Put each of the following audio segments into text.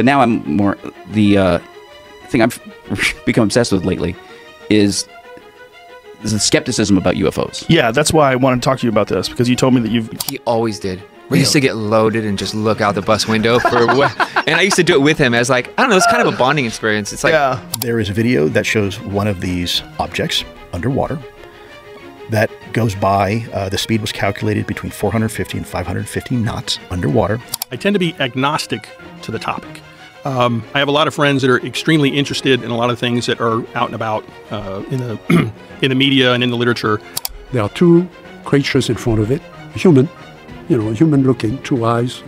But now I'm more the thing I've become obsessed with lately is the skepticism about UFOs. Yeah, that's why I want to talk to you about this, because you told me that you've... He always did. We used to get loaded and just look out the bus window for what, and I used to do it with him as like, I don't know, it's kind of a bonding experience. It's like, yeah. There is a video that shows one of these objects underwater that goes by, the speed was calculated between 450 and 550 knots underwater. I tend to be agnostic to the topic. I have a lot of friends that are extremely interested in a lot of things that are out and about in the in the media and in the literature. There are two creatures in front of it, human, human looking, two eyes,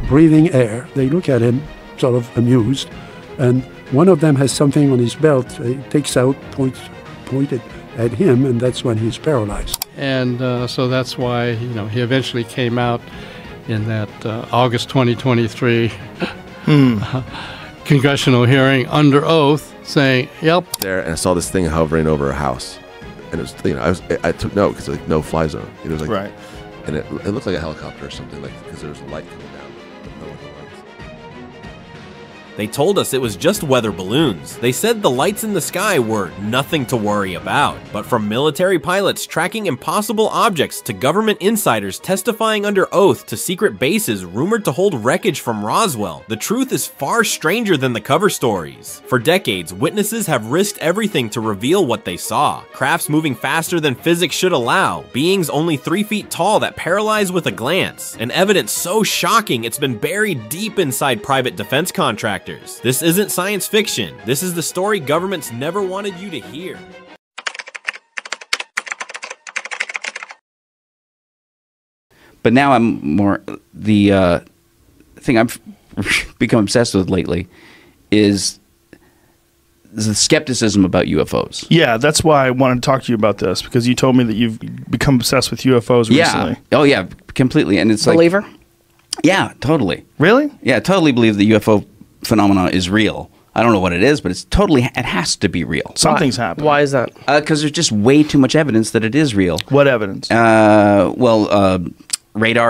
breathing air. They look at him sort of amused, and one of them has something on his belt. He takes out, pointed at him, and that's when he's paralyzed. And so that's why, he eventually came out in that August 2023 congressional hearing under oath saying, yep. There, and I saw this thing hovering over a house. And it was, I took note because like no fly zone. It was like, right. And it looked like a helicopter or something, like because there was a light coming down, but no other lights. They told us it was just weather balloons. They said the lights in the sky were nothing to worry about. But from military pilots tracking impossible objects to government insiders testifying under oath to secret bases rumored to hold wreckage from Roswell, the truth is far stranger than the cover stories. For decades, witnesses have risked everything to reveal what they saw. Crafts moving faster than physics should allow, beings only 3 feet tall that paralyze with a glance, and evidence so shocking it's been buried deep inside private defense contractors. This isn't science fiction. This is the story governments never wanted you to hear. But now I'm more the thing I've become obsessed with lately is the skepticism about UFOs. Yeah, that's why I wanted to talk to you about this, because you told me that you've become obsessed with UFOs recently. Yeah. Oh yeah, completely. And it's Believer? like, yeah, totally. Really? Yeah, I totally believe the UFO phenomena is real. I don't know what it is, but it has to be real. Something's happened. Why is that? Because there's just way too much evidence that it is real. What evidence? Radar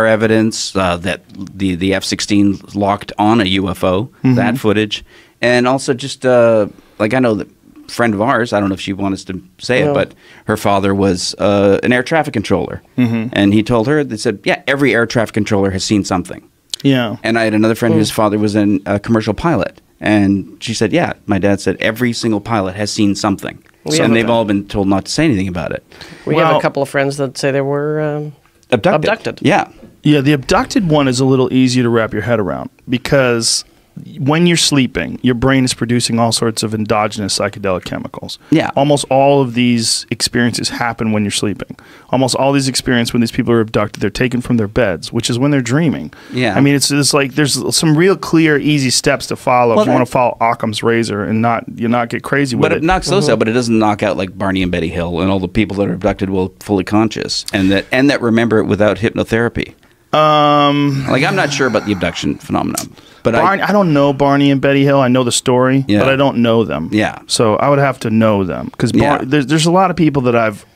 evidence that the F-16 locked on a UFO, that footage, and also just like I know that friend of ours, I don't know if she wants to say it, but her father was an air traffic controller, and he told her, they said, yeah, every air traffic controller has seen something. Yeah. And I had another friend whose father was a commercial pilot, and she said, yeah, my dad said every single pilot has seen something. And they've all been told not to say anything about it. We have a couple of friends that say they were abducted. Yeah. Yeah, the abducted one is a little easier to wrap your head around, because when you're sleeping, your brain is producing all sorts of endogenous psychedelic chemicals. Yeah. Almost all of these experiences happen when you're sleeping. Almost all these experiences when these people are abducted, they're taken from their beds, which is when they're dreaming. Yeah. I mean, it's like there's some real clear, easy steps to follow if you want to follow Occam's razor and not get crazy with it. But it knocks those out, but it doesn't knock out like Barney and Betty Hill and all the people that are abducted while fully conscious and that remember it without hypnotherapy. Like I'm not sure about the abduction phenomenon, but I don't know Barney and Betty Hill. I know the story, but I don't know them. Yeah. So I would have to know them, because there's a lot of people that I've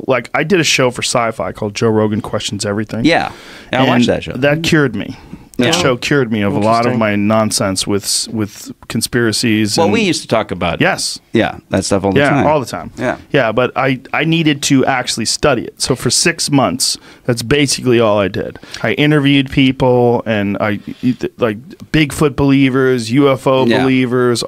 like. I did a show for Sci-Fi called Joe Rogan Questions Everything. Yeah, I watched that show. That cured me. That show cured me of a lot of my nonsense with conspiracies. Well, we used to talk about that stuff all the time. Yeah, all the time. Yeah, but I needed to actually study it. So for 6 months, that's basically all I did. I interviewed people, and I like Bigfoot believers, UFO believers,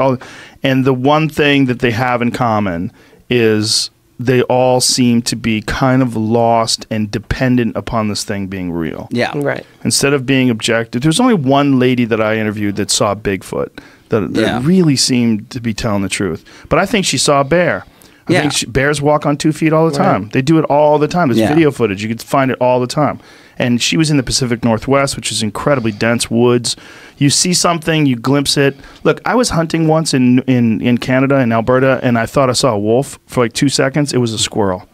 and the one thing that they have in common is they all seem to be kind of lost and dependent upon this thing being real. Yeah. Right. Instead of being objective. There's only one lady that I interviewed that saw Bigfoot that really seemed to be telling the truth. But I think she saw a bear. I think bears walk on 2 feet all the time. They do it all the time. There's video footage. You can find it all the time. And she was in the Pacific Northwest, which is incredibly dense woods. You see something, you glimpse it. Look, I was hunting once in Canada, in Alberta, and I thought I saw a wolf for like 2 seconds. It was a squirrel.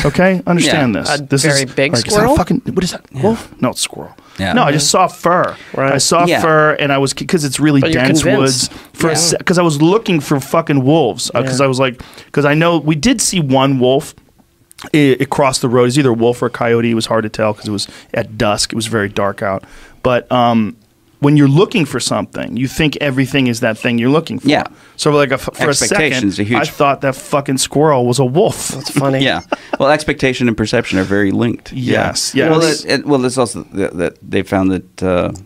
Okay? Understand this. This very is big like, squirrel? What is that? Wolf? No, it's squirrel. Yeah. No, I just saw fur. Right. I saw fur, and I was, because it's really dense woods. Because I was looking for fucking wolves. Because I was like, because I know we did see one wolf. It crossed the road. It was either a wolf or a coyote. It was hard to tell because it was at dusk. It was very dark out. But when you're looking for something, you think everything is that thing you're looking for. Yeah. So like for a second, I thought that fucking squirrel was a wolf. That's funny. Yeah. Well, expectation and perception are very linked. Yes. Yeah. Yes. Well, there's also that they found that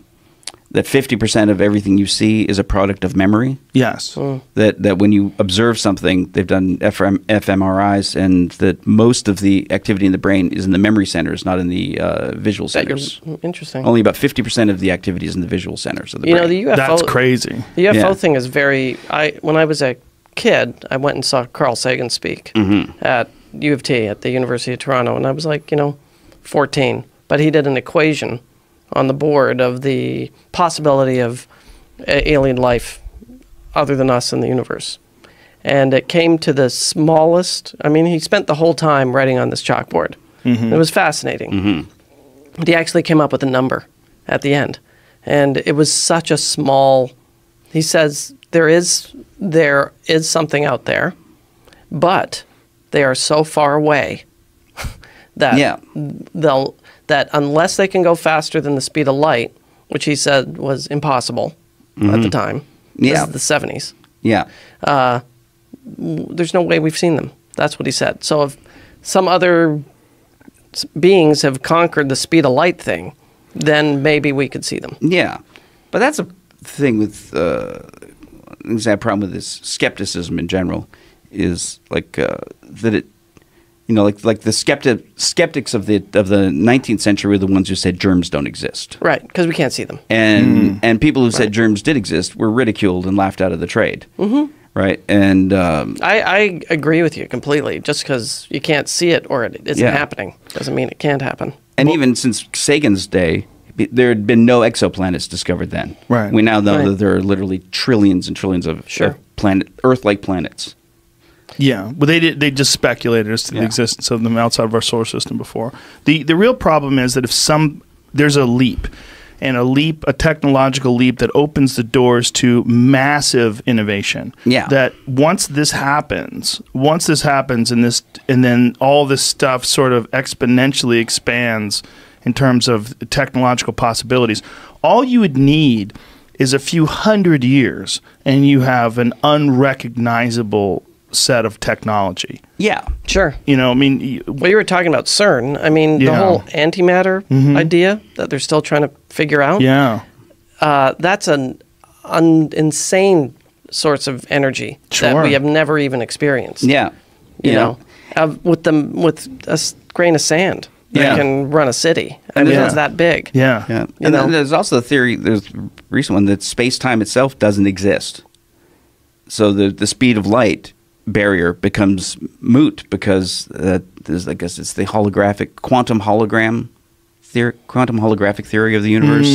that 50% of everything you see is a product of memory. Yes. That when you observe something, they've done fMRIs, and that most of the activity in the brain is in the memory centers, not in the visual centers. Interesting. Only about 50% of the activity is in the visual centers of the brain. The UFO. That's crazy. The UFO thing is very. When I was a kid, I went and saw Carl Sagan speak at U of T at the University of Toronto, and I was like, 14. But he did an equation on the board of the possibility of alien life other than us in the universe. And it came to the smallest. I mean, he spent the whole time writing on this chalkboard. It was fascinating. But he actually came up with a number at the end. And it was such a small. He says there is something out there, but they are so far away that that unless they can go faster than the speed of light, which he said was impossible at the time, this is the 70s. Yeah. There's no way we've seen them. That's what he said. So if some other beings have conquered the speed of light thing, then maybe we could see them. Yeah. But that's a thing with that problem with this skepticism in general is like that it, like the skeptics of the 19th century were the ones who said germs don't exist. Right, because we can't see them. And people who said germs did exist were ridiculed and laughed out of the trade. Right, and I agree with you completely. Just because you can't see it or it isn't happening doesn't mean it can't happen. And even since Sagan's day, there had been no exoplanets discovered then. Right. We now know that there are literally trillions and trillions of Earth-like planets. Yeah, well, they just speculated as to the existence of them outside of our solar system before. The real problem is that if there's a leap, a technological leap that opens the doors to massive innovation. Yeah. That once this happens, and then all this stuff sort of exponentially expands in terms of technological possibilities, all you would need is a few hundred years, and you have an unrecognizable set of technology. Yeah, sure. I mean, well, you were talking about CERN. I mean, the whole antimatter idea that they're still trying to figure out. Yeah, that's an insane source of energy that we have never even experienced. Yeah, with a grain of sand that can run a city. I mean, it's that big. Yeah, And then there's also the theory. There's a recent one that space-time itself doesn't exist. So the speed of light barrier becomes moot because there's, I guess it's the quantum holographic theory of the universe.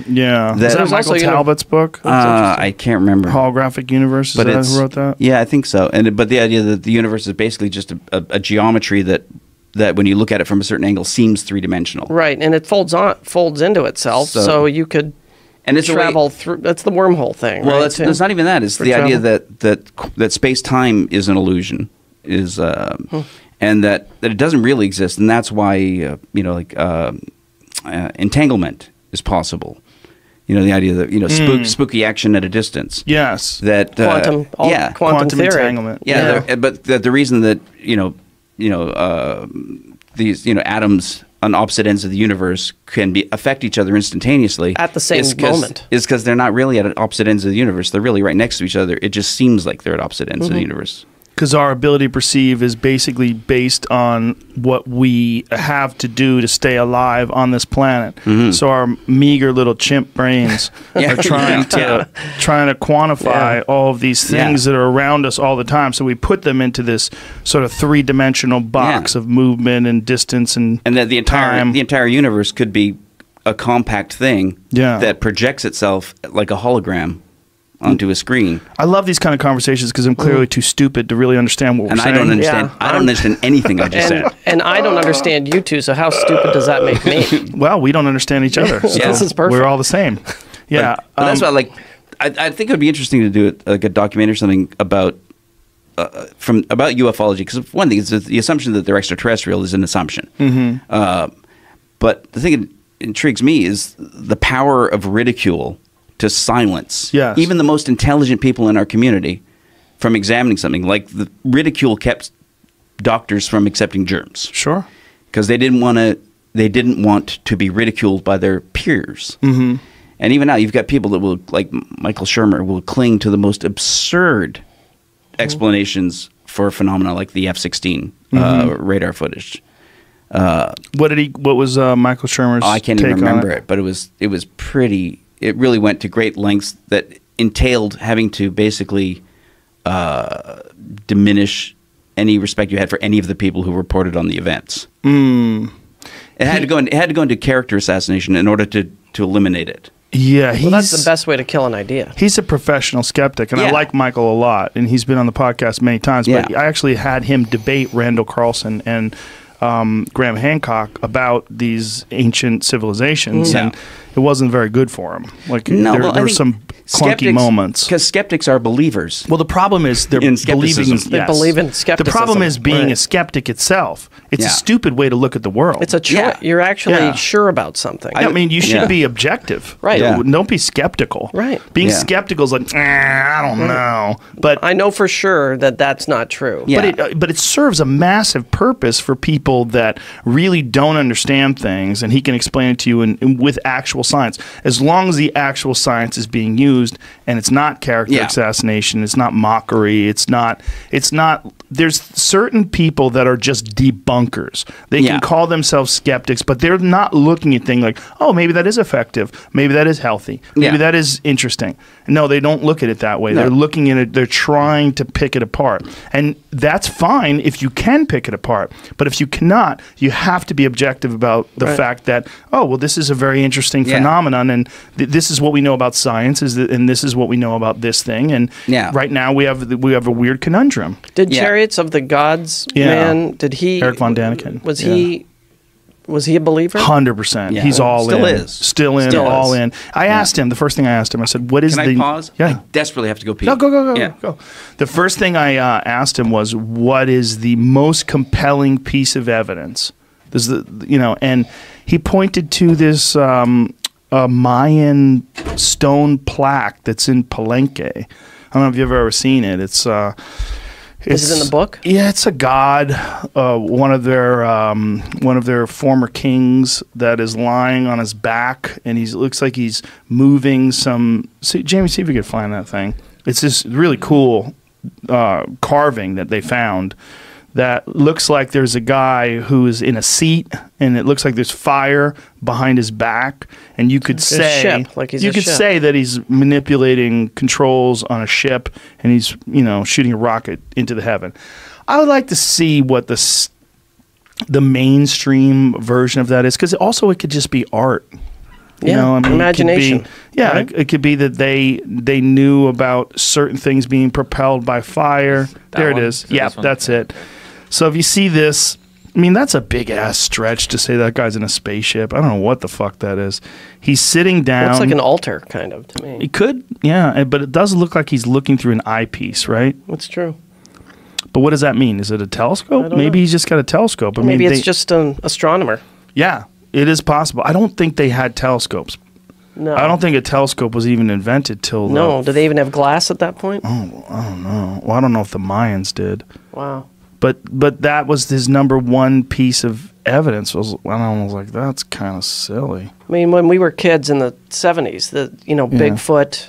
Yeah, is that Michael Talbot's book? I can't remember. Holographic Universe. Is that who wrote that? Yeah, I think so. But the idea that the universe is basically just a geometry that when you look at it from a certain angle seems three-dimensional. Right, and it folds into itself, so you could. And it's travel through. That's the wormhole thing. Well, right? it's not even that. It's the idea that space-time is an illusion, and that it doesn't really exist, and that's why entanglement is possible. The idea that spooky action at a distance. Yes. That quantum theory. Entanglement. Yeah. But the reason that these atoms on opposite ends of the universe can affect each other instantaneously at the same moment is because they're not really at opposite ends of the universe. They're really right next to each other. It just seems like they're at opposite ends of the universe. Because our ability to perceive is basically based on what we have to do to stay alive on this planet. So our meager little chimp brains are trying to quantify all of these things that are around us all the time. So we put them into this sort of three-dimensional box of movement and distance and that the entire universe could be a compact thing that projects itself like a hologram onto a screen. I love these kind of conversations because I'm clearly too stupid to really understand what we're saying. I don't understand. I don't understand anything I just said. And I don't understand you two. So how stupid does that make me? Well, we don't understand each other. So this is perfect. We're all the same. Yeah, but that's why. I think it would be interesting to do a documentary or something about ufology, because one thing is the assumption that they're extraterrestrial is an assumption. But the thing that intrigues me is the power of ridicule to silence Yes. even the most intelligent people in our community from examining something. Like the ridicule kept doctors from accepting germs. Sure. Because they didn't want to be ridiculed by their peers. Mm-hmm. And even now, you've got people that will, like Michael Shermer, will cling to the most absurd explanations for phenomena like the F-16 radar footage. What was Michael Shermer's I can't take even remember on it, but it was pretty. It really went to great lengths that entailed having to basically diminish any respect you had for any of the people who reported on the events. Mm. It had to go into character assassination in order to eliminate it. Yeah, well, that's the best way to kill an idea. He's a professional skeptic, and I like Michael a lot, and he's been on the podcast many times. But I actually had him debate Randall Carlson and Graham Hancock about these ancient civilizations, and it wasn't very good for him. Like there were some clunky moments because skeptics are believers. Well, the problem is they're believing. They believe in skepticism. The problem is being a skeptic itself. It's a stupid way to look at the world. It's a choice. You're actually sure about something. I mean, you should be objective. Right. Don't be skeptical. Right. Being skeptical is like, I don't know. But I know for sure that that's not true. Yeah. But it serves a massive purpose for people that really don't understand things, and he can explain it to you with actual science. As long as the actual science is being used, and it's not character assassination, it's not mockery, it's not. There's certain people that are just debunkers. They can call themselves skeptics, but they're not looking at things like, oh, maybe that is effective, maybe that is healthy, maybe that is interesting. No, they don't look at it that way. No. They're looking at it, they're trying to pick it apart. And that's fine if you can pick it apart. But if you cannot, you have to be objective about the fact that, oh, well, this is a very interesting phenomenon, and this is what we know about science, and this is what we know about this thing. And right now we have a weird conundrum. Did Chariots of the Gods man, did he... Eric Von Daniken. Was he a believer? 100%. Yeah. He's all in. Still in. I asked him, the first thing I asked him, I said, what is Can I pause? Yeah. I desperately have to go pee. No, go. The first thing I asked him was, what is the most compelling piece of evidence? And he pointed to this Mayan stone plaque that's in Palenque. I don't know if you've ever seen it. Is it in the book? Yeah, it's a god, one of their former kings that is lying on his back, and looks like he's moving some. Jamie, see if you could find that thing. It's this really cool carving that they found that looks like there's a guy who is in a seat, and it looks like there's fire behind his back, and you could say that he's manipulating controls on a ship, and he's shooting a rocket into the heaven. I would like to see what the mainstream version of that is, because also it could just be art. Imagination. It could be that they knew about certain things being propelled by fire. There it is. Yeah, that's it. So if you see this, I mean, that's a big-ass stretch to say that guy's in a spaceship. I don't know what the fuck that is. He's sitting down. Looks like an altar, kind of, to me. It could, but it does look like he's looking through an eyepiece, right? That's true. But what does that mean? Is it a telescope? Maybe he's just got a telescope. Maybe it's just an astronomer. Yeah, it is possible. I don't think they had telescopes. No. I don't think a telescope was even invented till... No, did they even have glass at that point? Oh, I don't know. Well, I don't know if the Mayans did. Wow. But that was his number one piece of evidence. I was like, that's kind of silly. I mean, when we were kids in the 70s, Bigfoot,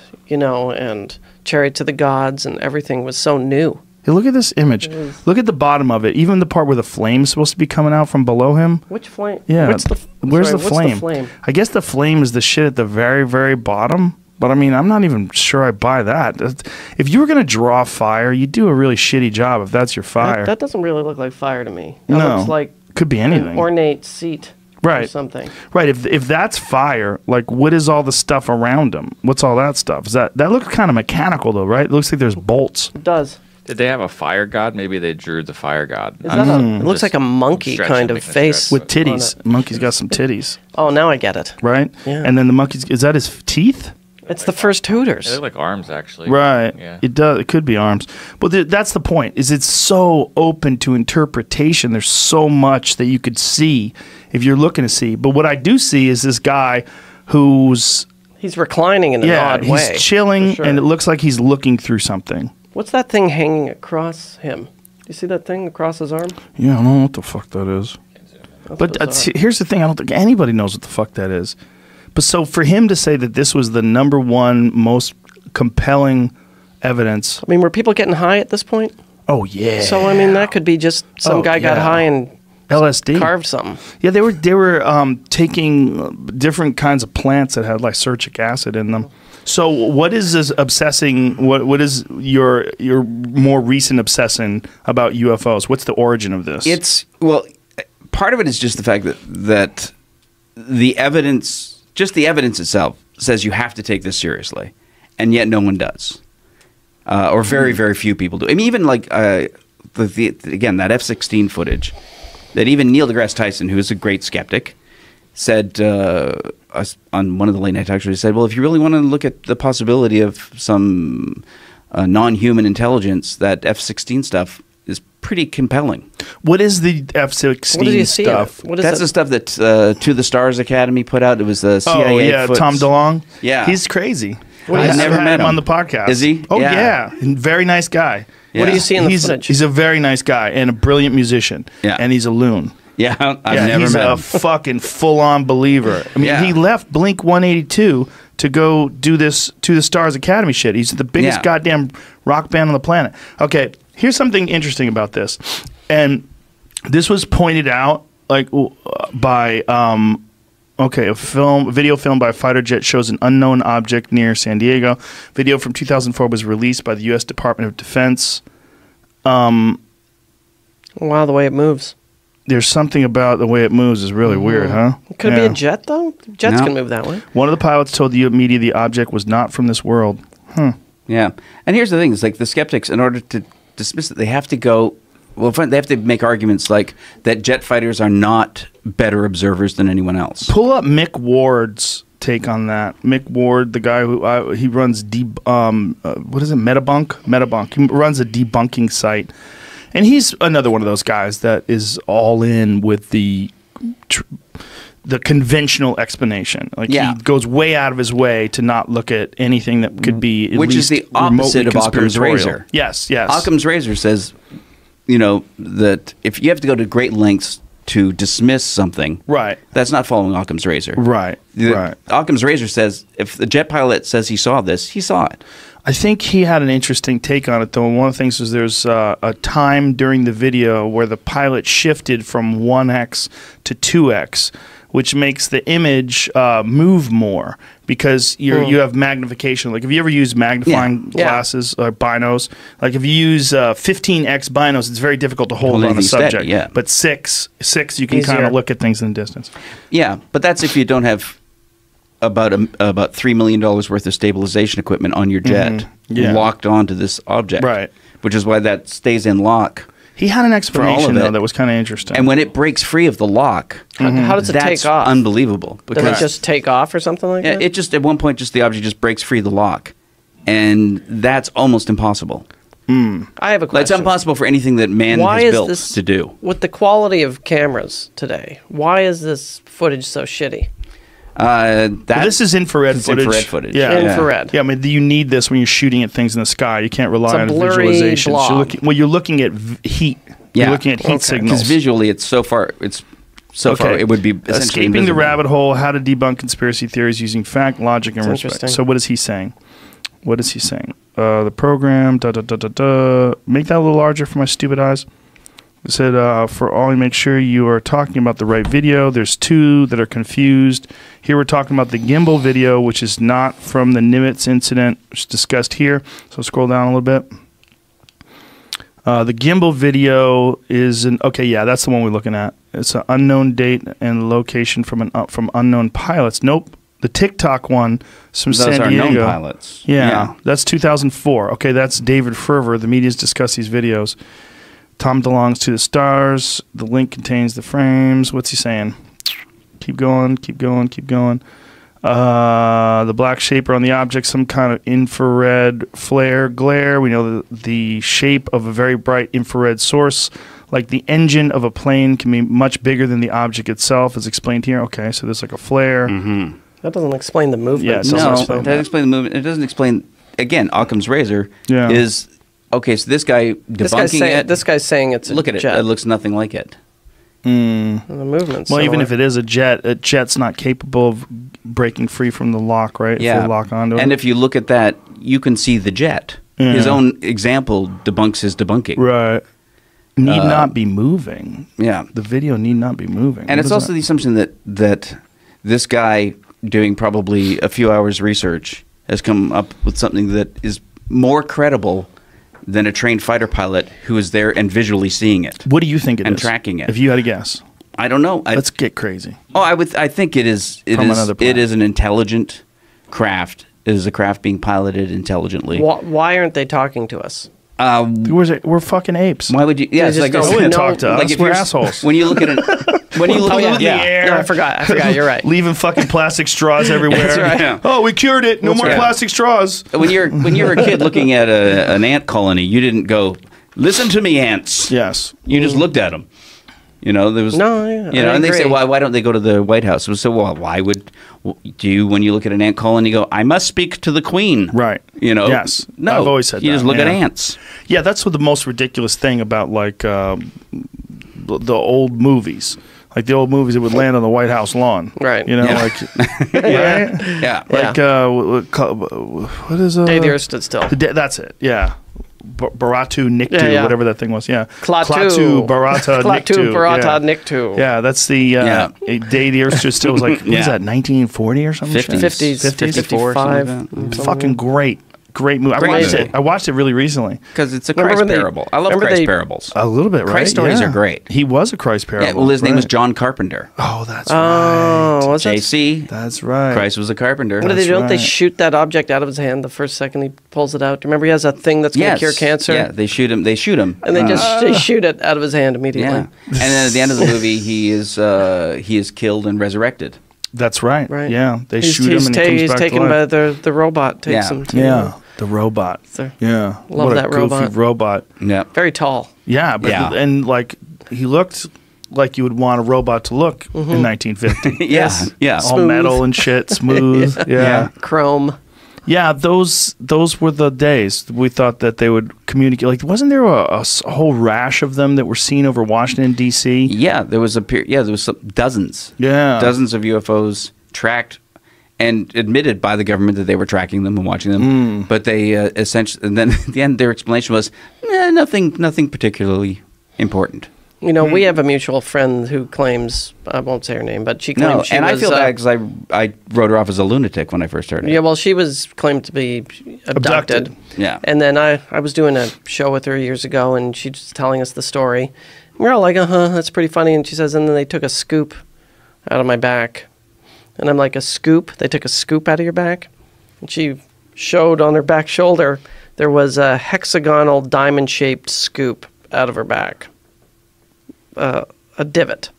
and Chariots of the Gods and everything was so new. Hey, look at this image. Look at the bottom of it. Even the part where the flame's supposed to be coming out from below him. Which flame? Yeah. Where's the flame? I guess the flame is the shit at the very, very bottom. But I mean, I'm not even sure I buy that. If you were going to draw fire, you'd do a really shitty job if that's your fire. That doesn't really look like fire to me. That looks like could be anything. An ornate seat. Right. Or something. Right. If that's fire, like, what is all the stuff around him? What's all that stuff? That looks kind of mechanical, though, right? It looks like there's bolts. It does. Did they have a fire god? Maybe they drew the fire god. Is that it looks like a monkey kind of face. With titties. Monkey's got some titties. Oh, now I get it. Right? Yeah. And then the monkey's, is that his teeth? It's the first Hooters. They look like arms, actually. Right. Yeah. It does. It could be arms. But that's the point, is it's so open to interpretation. There's so much that you could see if you're looking to see. But what I do see is this guy who's He's reclining in an odd way. He's chilling, sure. and it looks like he's looking through something. What's that thing hanging across him? Do you see that thing across his arm? Yeah, I don't know what the fuck that is. But here's the thing. I don't think anybody knows what the fuck that is. But so for him to say that this was the #1 most compelling evidence. I mean, were people getting high at this point? Oh, yeah. So, I mean, that could be just some guy got high and LSD. carved something. Yeah, they were taking different kinds of plants that had lysergic acid in them. So what is this obsessing, what is your more recent obsession about UFOs? What's the origin of this? Part of it is just the fact that the evidence, just the evidence itself, says you have to take this seriously, and yet no one does, or very, very few people do. I mean, even like again, that F-16 footage, that even Neil deGrasse Tyson, who is a great skeptic, said on one of the late night talk shows, he said, well, if you really want to look at the possibility of some non-human intelligence, that F-16 stuff is pretty compelling. What is the F-16 stuff? That's the stuff that To the Stars Academy put out. It was the CIA. Oh, yeah, Tom DeLonge? Yeah. He's crazy. I've never met him on the podcast. Is he? Oh, yeah. Very nice guy. Yeah. What do you see in the footage? He's a very nice guy and a brilliant musician. Yeah. And he's a loon. Yeah, I've never met him. He's a fucking full-on believer. I mean, he left Blink 182 to go do this To the Stars Academy shit. He's the biggest goddamn rock band on the planet. Okay, here's something interesting about this. And this was pointed out like by a video filmed by a fighter jet shows an unknown object near San Diego. Video from 2004 was released by the U.S. Department of Defense. Wow, the way it moves. There's something about the way it moves is really weird, huh? Could it be a jet, though? Jets can move that way. One of the pilots told the media the object was not from this world. Yeah. And here's the thing. It's like the skeptics, in order to dismiss it, they have to go... Well, they have to make arguments like that jet fighters are not better observers than anyone else. Pull up Mick Ward's take on that. Mick Ward, the guy who he runs what is it? Metabunk. He runs a debunking site. And he's another one of those guys that is all in with the conventional explanation. Like he goes way out of his way to not look at anything that could be at which least is the opposite of Occam's conspiratorial. razor. Yes. Occam's razor says, that if you have to go to great lengths to dismiss something, right, that's not following Occam's razor. Right. Occam's razor says if the jet pilot says he saw this, he saw it. I think he had an interesting take on it, though. And one of the things was there's a time during the video where the pilot shifted from 1x to 2x, which makes the image move more because you have magnification. Like, if you ever use magnifying glasses or binos, like if you use 15x binos, it's very difficult to hold on a subject. Steady, but 6 you can kind of look at things in the distance. Yeah, but that's if you don't have about $3 million worth of stabilization equipment on your jet locked onto this object, right? Which is why that stays in lock. He had an explanation though that was kind of interesting. And when it breaks free of the lock, how does it take off? Unbelievable. Does it just take off or something like that? It just at one point the object just breaks free of the lock, and that's almost impossible. I have a question. It's impossible for anything that man has built to do. With the quality of cameras today, why is this footage so shitty? This is infrared footage. Infrared footage. Yeah. Infrared. Yeah, I mean, you need this when you're shooting at things in the sky. You can't rely on visualizations. You're looking at heat. You're looking at heat signals. Because visually, it's so far. It would be essentially escaping invisible. the rabbit hole. How to debunk conspiracy theories using fact, logic, and respect. So, what is he saying? The program. Make that a little larger for my stupid eyes. It said, for Ollie, make sure you are talking about the right video. There's two that are confused. Here we're talking about the gimbal video, which is not from the Nimitz incident, which is discussed here. So scroll down a little bit. The gimbal video is that's the one we're looking at. It's an unknown date and location from unknown pilots. Nope. The TikTok one is from San Diego. Those are known pilots. Yeah, that's 2004. Okay, that's David Ferver. The media's discussed these videos. Tom DeLonge's To the Stars. The link contains the frames. What's he saying? Keep going. The black shape on the object, some kind of infrared flare glare. We know the shape of a very bright infrared source, like the engine of a plane, can be much bigger than the object itself, as explained here. Okay, so there's like a flare. That doesn't explain the movement. Yeah, it so doesn't much, explain though. It doesn't explain the movement. It doesn't explain, again, Occam's razor Yeah. is, okay, so this guy debunking it. This guy's saying it's a Look at it. jet. It looks nothing like it. And the movement's Well, even similar. if it is a jet's not capable of breaking free from the lock, right? If Yeah. they lock onto it. And if you look at that, you can see the jet. Yeah. His own example debunks his debunking. Right. Need not be moving. Yeah. The video need not be moving. And What it's is also that? the assumption that this guy doing probably a few hours research has come up with something that is more credible than a trained fighter pilot who is there and visually seeing it. What do you think it is? And tracking it. If you had to guess. I don't know. Let's get crazy. I think it is. From another It planet. is an intelligent craft. It is a craft being piloted intelligently. Why aren't they talking to us? We're fucking apes. Why would you? Yeah, it's just like don't They wouldn't know- talk to us. if We're you're- assholes. When you look at it, when you look Oh, at yeah. the air. No, I forgot. You're right. Leaving fucking plastic straws everywhere. That's right. Yeah. Oh, we cured it. No That's more right. plastic straws. when you're a kid looking at an ant colony, you didn't go, "Listen to me, ants." Yes. You just looked at them. You know, there was No, yeah, you know, I and they say, agree. why don't they go to the White House? So, well, why would do you when you look at an ant colony, go, "I must speak to the queen"? Right. You know. Yes. No. I've always said you that, just look at yeah. ants. Yeah, that's what the most ridiculous thing about like the old movies. Like the old movies that would land on the White House lawn. Right. You know, Yeah. like right? Yeah. Like what is Day the Earth Stood Still. That's it. Yeah. Baratu Niktu, Yeah, yeah. whatever that thing was. Yeah. Klaatu. Barata Klaatu, Niktu. Barata, yeah. Niktu. Yeah, that's the Day the Earth Stood Still was like, what Yeah. is that, 1940 or something? 50s. 50s, 54, 55. something like that. Fucking great movie. Great movie. I watched it really recently. Because it's a Remember Christ when they- parable. I love remember Christ they- parables. A little bit, right? Christ stories are great. He was a Christ parable. Yeah, well, his name was right. John Carpenter. Oh, that's Oh, right. was that? JC. That's right. Christ was a carpenter. What do they That's do? Don't they right. shoot that object out of his hand the first second he pulls it out? Do you remember he has that thing that's going to Yes. cure cancer? Yeah, they shoot him. They shoot him. And they they shoot it out of his hand immediately. Yeah. And then at the end of the movie, he is killed and resurrected. That's right. Right. Yeah, they He's, shoot he's him and he comes he's back taken to by life. the robot. Takes Yeah. him to Yeah, the robot. So- Yeah, Love what that a goofy robot. Yeah. very tall. Yeah, but Yeah. and like he looked like you would want a robot to look in 1950. Yeah. Yeah. All metal and shit, smooth. Yeah. Chrome. Yeah, those were the days. We thought that they would communicate. Like, wasn't there a whole rash of them that were seen over Washington D.C.? Yeah, there was dozens. Yeah. Dozens of UFOs tracked and admitted by the government that they were tracking them and watching them. But they essentially, and then at the end, their explanation was nothing particularly important. You know, we have a mutual friend who claims, I won't say her name, but she claims No, she and was... I feel bad because I wrote her off as a lunatic when I first heard it. Yeah, well, she was claimed to be abducted. Yeah. And then I was doing a show with her years ago, and she's just telling us the story. We're all like, that's pretty funny. And she says, and then they took a scoop out of my back. And I'm like, a scoop? They took a scoop out of your back? And she showed on her back shoulder, there was a hexagonal diamond-shaped scoop out of her back. A divot.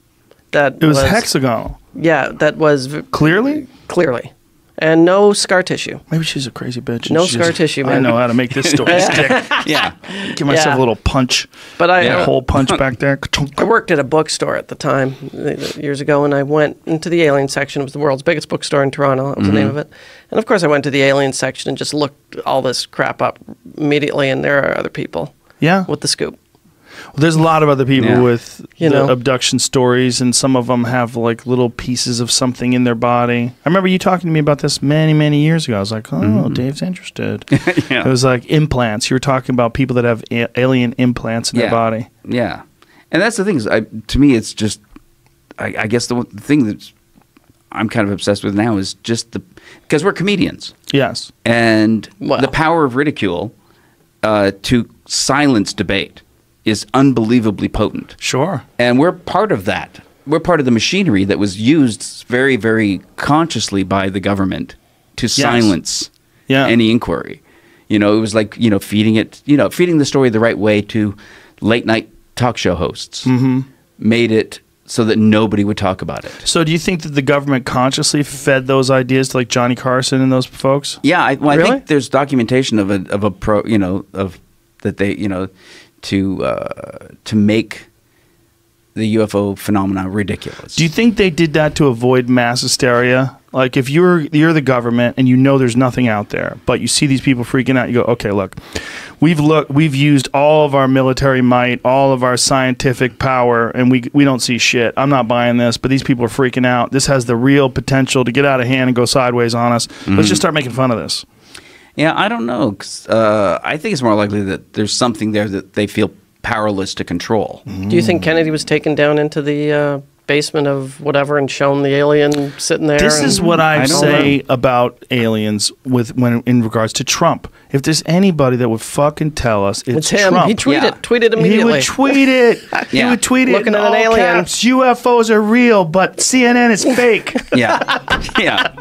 It was hexagonal. Yeah, that was... Clearly? Clearly. And no scar tissue. Maybe she's a crazy bitch. and No she scar tissue, I man. know how to make this story stick. Yeah. Give myself Yeah. a little punch. But A whole punch back there. I worked at a bookstore at the time, years ago, and I went into the alien section. It was the world's biggest bookstore in Toronto. That was the name of it. And of course, I went to the alien section and just looked all this crap up immediately, and there are other people Yeah. with the scoop. Well, there's a lot of other people Yeah. with You the know. abduction stories, and some of them have like little pieces of something in their body. I remember you talking to me about this many, many years ago. I was like, oh, Dave's interested. Yeah. It was like implants. You were talking about people that have alien implants in their body. Yeah, and that's the thing. Is to me, it's just, I guess the thing that I'm kind of obsessed with now is just because we're comedians. Yes. And Well. the power of ridicule to silence debate is unbelievably potent. Sure. And we're part of that. We're part of the machinery that was used very, very consciously by the government to silence any inquiry. You know, it was like, feeding the story the right way to late night talk show hosts. Made it so that nobody would talk about it. So do you think that the government consciously fed those ideas to like Johnny Carson and those folks? Yeah, I Really? think there's documentation of a pro, that they, to make the UFO phenomena ridiculous. Do you think they did that to avoid mass hysteria? Like, if you're the government and you know there's nothing out there, but you see these people freaking out, you go, okay, look, we've used all of our military might, all of our scientific power, and we don't see shit. I'm not buying this, but these people are freaking out. This has the real potential to get out of hand and go sideways on us. Let's just start making fun of this. Yeah, I don't know. 'Cause, I think it's more likely that there's something there that they feel powerless to control. Do you think Kennedy was taken down into the basement of whatever and shown the alien sitting there? This is what I say about aliens in regards to Trump. If there's anybody that would fucking tell us, it's him. Trump. He tweeted immediately. He would tweet it. He would tweet it. Looking in at an all alien. caps, UFOs are real, but CNN is fake. Yeah. Yeah.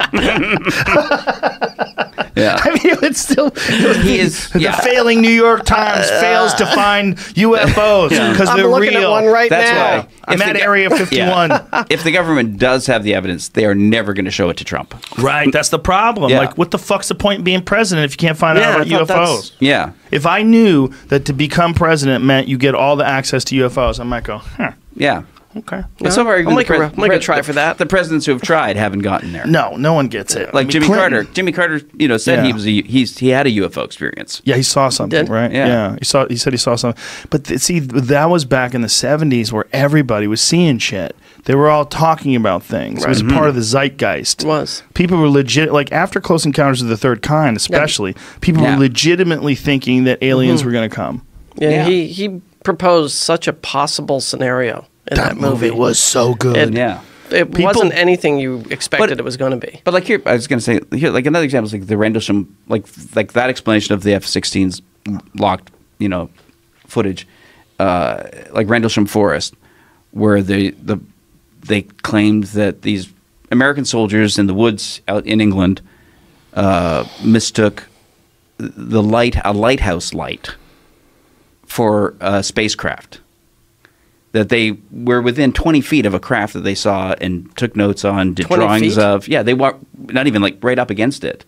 Yeah. I mean, it's still the failing New York Times fails to find UFOs because they're I'm looking real. at one right That's now. why. I'm at Area 51. If the government does have the evidence, they are never going to show it to Trump. Right, that's the problem. Yeah. Like, what the fuck's the point in being president if you can't find out about I thought UFOs? Yeah. If I knew that to become president meant you get all the access to UFOs, I might go, Yeah. okay. But so far, I'll make a try for that. The presidents who have tried haven't gotten there. No one gets it. Like I mean, Jimmy Clinton- Carter. Jimmy Carter, said he had a UFO experience. Yeah, he saw something, Did? right? Yeah. He said he saw something. But see, that was back in the 70s where everybody was seeing shit. They were all talking about things. It was part of the zeitgeist. It was. People were legit, like after Close Encounters of the Third Kind, especially, people were legitimately thinking that aliens were going to come. Yeah, he proposed such a possible scenario in that movie. was so good. It wasn't anything you expected it was going to be. But like here, I was going to say here, like another example is like the Rendlesham, like that explanation of the F-16's locked, footage, like Rendlesham Forest, where they claimed that these American soldiers in the woods out in England mistook a lighthouse light for a spacecraft. That they were within 20 feet of a craft that they saw and took notes on, did 20 drawings feet? of. Yeah, they were not even like right up against it.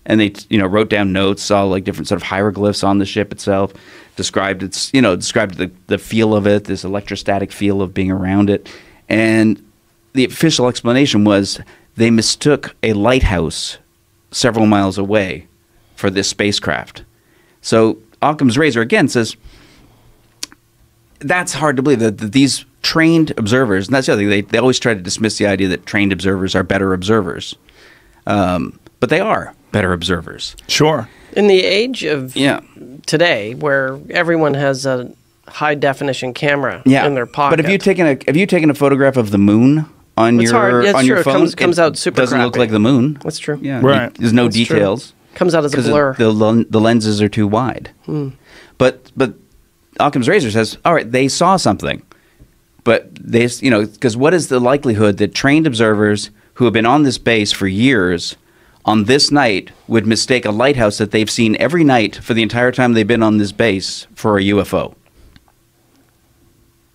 And they, wrote down notes, saw like different sort of hieroglyphs on the ship itself, described the feel of it, this electrostatic feel of being around it. And the official explanation was they mistook a lighthouse several miles away for this spacecraft. So Occam's razor again says, that's hard to believe that these trained observers, and that's the other thing, they always try to dismiss the idea that trained observers are better observers. But they are better observers. Sure. In the age of today, where everyone has a high definition camera in their pocket. But have you taken a photograph of the moon on your phone? It comes out super doesn't look crappy. like the moon. That's true. Yeah. Right. There's no That's true. details. Comes out as a blur. The lenses are too wide. But Occam's razor says, all right, they saw something. But they, because what is the likelihood that trained observers who have been on this base for years on this night would mistake a lighthouse that they've seen every night for the entire time they've been on this base for a UFO?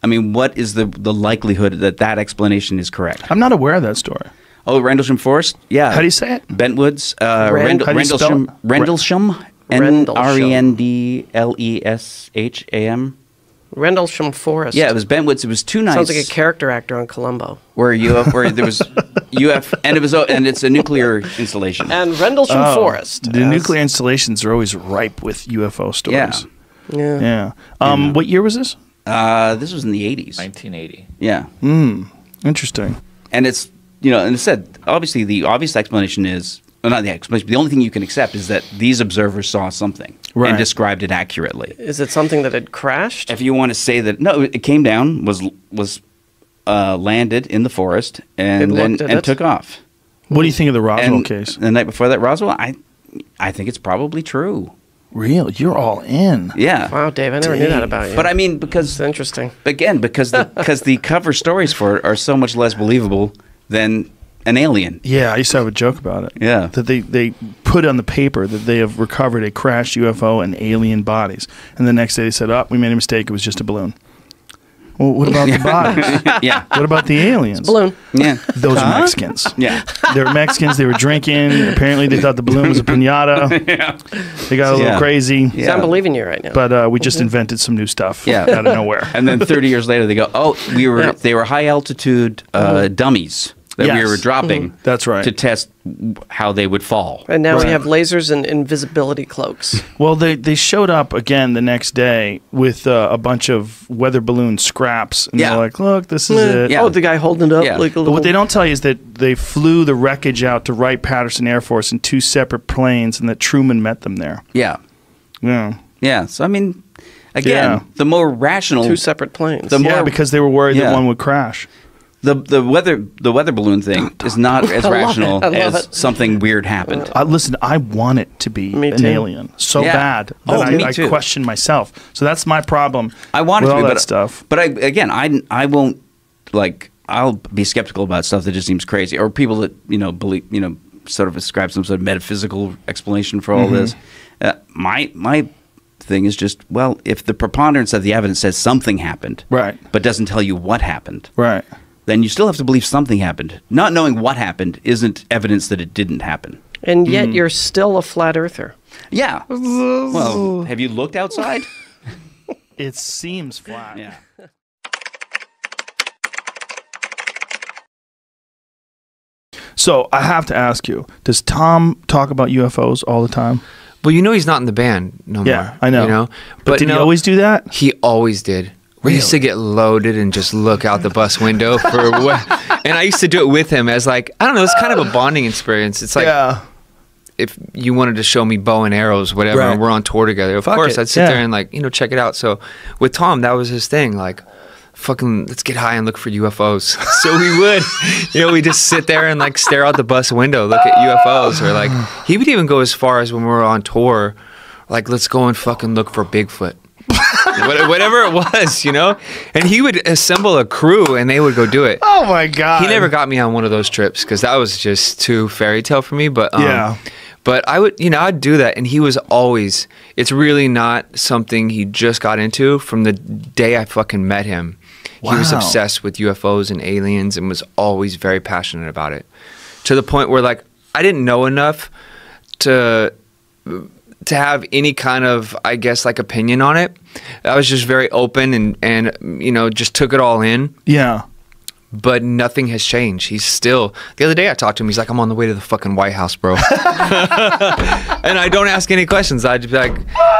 I mean, what is the likelihood that explanation is correct? I'm not aware of that story. Oh, Rendlesham Forest? Yeah. How do you say it? Bentwoods. How do you spell it? Rendlesham. Rendlesham. Rendlesham Forest. Yeah, it was Bentwoods. It was 2 nights. Sounds like a character actor on Columbo. Where there was and it's a nuclear installation. And Rendlesham Forest. The nuclear installations are always ripe with UFO stories. Yeah. What year was this? This was in the 80s. 1980. Yeah. Interesting. And it's, and it said, obviously the obvious explanation is, well, not the explanation, but the only thing you can accept is that these observers saw something and described it accurately. Is it something that had crashed? If you want to say that, no, it came down, was landed in the forest, and took off. What do you think of the Roswell case? The night before that, Roswell, I think it's probably true. Real? You're all in. Yeah. Wow, Dave, I never knew that about you. But I mean, because it's interesting. Again, because the cover stories for it are so much less believable than an alien. Yeah, I used to have a joke about it. Yeah. That they put on the paper that they have recovered a crashed UFO and alien bodies. And the next day they said, we made a mistake. It was just a balloon. Well, what about the bodies? Yeah. What about the aliens? Balloon. Yeah. Those are Mexicans. Yeah. They were Mexicans. They were drinking. Apparently, they thought the balloon was a piñata. Yeah. They got a little crazy. So I'm believing you right now. But we just invented some new stuff Yeah. out of nowhere. And then 30 years later, they go, "Oh, they were high altitude dummies that we Yes. were dropping. That's right. To test how they would fall." And now Right. we have lasers and invisibility cloaks. Well, they showed up again the next day with a bunch of weather balloon scraps. And Yeah. they're like, look, this is it. Yeah. Oh, the guy holding it up Yeah. like a But little... what they don't tell you is that they flew the wreckage out to Wright-Patterson Air Force in 2 separate planes and that Truman met them there. Yeah. Yeah. Yeah. So, I mean, again, Yeah. the more rational... 2 separate planes. The more- Yeah, because they were worried Yeah. that one would crash. The weather balloon thing is not as I love rational it. I love as it. something weird happened. Listen, I want it to be Me an too. alien so Yeah. bad that Oh, me I too. question myself. So that's my problem. I want it with to all be, that but stuff. But I won't like. I'll be skeptical about stuff that just seems crazy, or people that believe sort of ascribe some sort of metaphysical explanation for all this. My thing is just, well, if the preponderance of the evidence says something happened, Right. but doesn't tell you what happened, Right. then you still have to believe something happened. Not knowing what happened isn't evidence that it didn't happen. And yet you're still a flat earther. Yeah. Well, have you looked outside? It seems flat. Yeah. So I have to ask you, does Tom talk about UFOs all the time? Well, he's not in the band no more. Yeah, I know. You know? But did he always do that? He always did. We used to get loaded and just look out the bus window for what. And I used to do it with him as like, I don't know, it's kind of a bonding experience. It's like if you wanted to show me bow and arrows, whatever, and we're on tour together, of course, I'd sit there and like, check it out. So with Tom, that was his thing. Like, fucking, let's get high and look for UFOs. So we would, we just sit there and like stare out the bus window, look at UFOs. Or like, he would even go as far as when we were on tour, like, let's go and fucking look for Bigfoot. Whatever it was, and he would assemble a crew and they would go do it. Oh my God. He never got me on one of those trips because that was just too fairy tale for me. But but I would, I'd do that. And he was always, it's really not something he just got into from the day I fucking met him. He was obsessed with UFOs and aliens and was always very passionate about it, to the point where like I didn't know enough to have any kind of, I guess, like opinion on it. I was just very open and just took it all in. Yeah. But nothing has changed. He's still, the other day I talked to him, he's like, I'm on the way to the fucking White House, bro. And I don't ask any questions. I'd be like,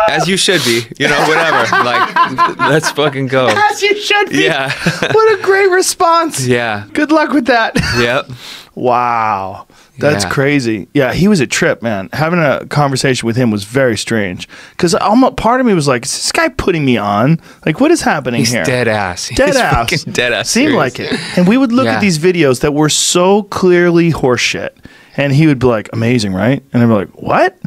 as you should be, whatever. Like, let's fucking go. As you should be. Yeah. What a great response. Yeah. Good luck with that. Yep. Wow. That's crazy. Yeah, he was a trip, man. Having a conversation with him was very strange. Because part of me was like, is this guy putting me on? Like, what is happening He's here? dead ass. Dead He's ass. fucking dead ass. Seemed serious. like it. And we would look at these videos that were so clearly horseshit. And he would be like, amazing, right? And I'd be like, what?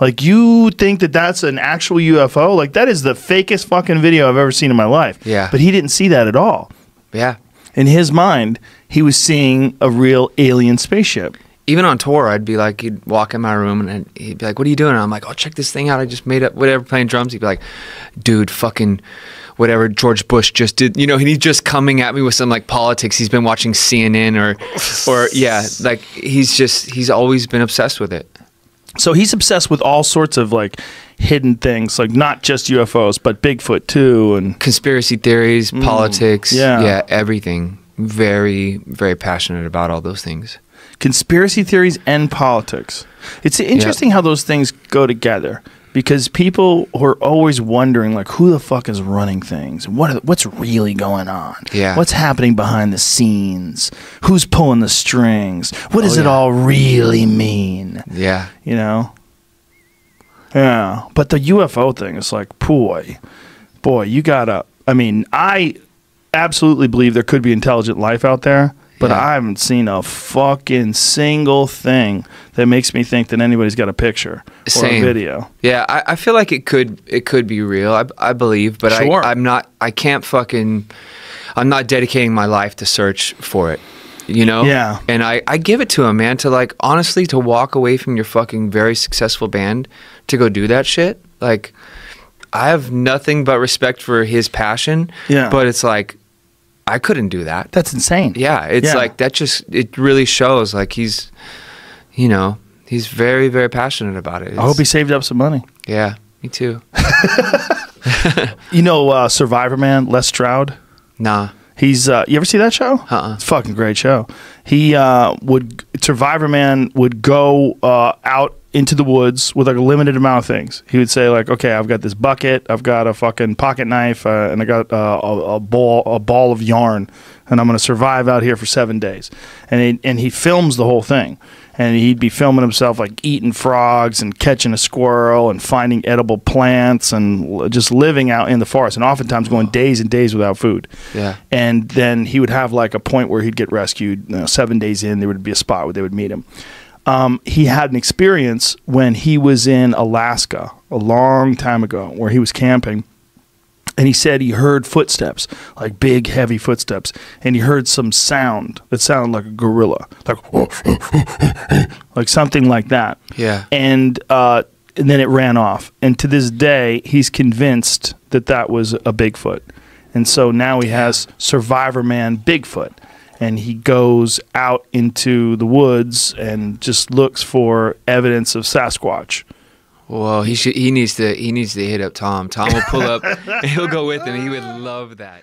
Like, you think that that's an actual UFO? Like, that is the fakest fucking video I've ever seen in my life. Yeah. But he didn't see that at all. Yeah. In his mind, he was seeing a real alien spaceship. Even on tour, I'd be like, he'd walk in my room and he'd be like, what are you doing? And I'm like, oh, check this thing out. I just made up whatever, playing drums. He'd be like, dude, fucking whatever George Bush just did. And he's just coming at me with some like politics. He's been watching CNN or like he's always been obsessed with it. So he's obsessed with all sorts of like hidden things, like not just UFOs, but Bigfoot too, and conspiracy theories, politics, yeah, everything. Very, very passionate about all those things. Conspiracy theories and politics. It's interesting how those things go together, because people are always wondering, like, who the fuck is running things? What's really going on? Yeah. What's happening behind the scenes? Who's pulling the strings? What does it all really mean? Yeah. Yeah. But the UFO thing is like, boy, you gotta, I absolutely believe there could be intelligent life out there. But I haven't seen a fucking single thing that makes me think that anybody's got a picture or a video. Yeah, I feel like it could be real. I believe, but sure. I'm not dedicating my life to search for it. Yeah. And I give it to him, man, to like, honestly, to walk away from your fucking very successful band to go do that shit. Like, I have nothing but respect for his passion. Yeah. But it's like, I couldn't do that. That's insane. Yeah, it's like that. It really shows like he's, you know, he's very, very passionate about it. I hope he saved up some money. Yeah, me too. You know, Survivor Man, Les Stroud. Nah. He's you ever see that show? It's a fucking great show. He Survivor Man would go out into the woods with like a limited amount of things. He would say like, okay, I've got this bucket, I've got a fucking pocket knife, and I got a ball of yarn, and I'm going to survive out here for 7 days. And he films the whole thing. And he'd be filming himself like eating frogs and catching a squirrel and finding edible plants and just living out in the forest, and oftentimes going days and days without food. Yeah. And then he would have like a point where he'd get rescued. 7 days in, there would be a spot where they would meet him. He had an experience when he was in Alaska a long time ago where he was camping. And he said he heard footsteps, like big, heavy footsteps. And he heard some sound that sounded like a gorilla, like something like that. Yeah. And then it ran off. And to this day, he's convinced that that was a Bigfoot. And so now he has Survivor Man Bigfoot. And he goes out into the woods and just looks for evidence of Sasquatch. Well, he needs to hit up Tom. Tom will pull up and he'll go with him. He would love that.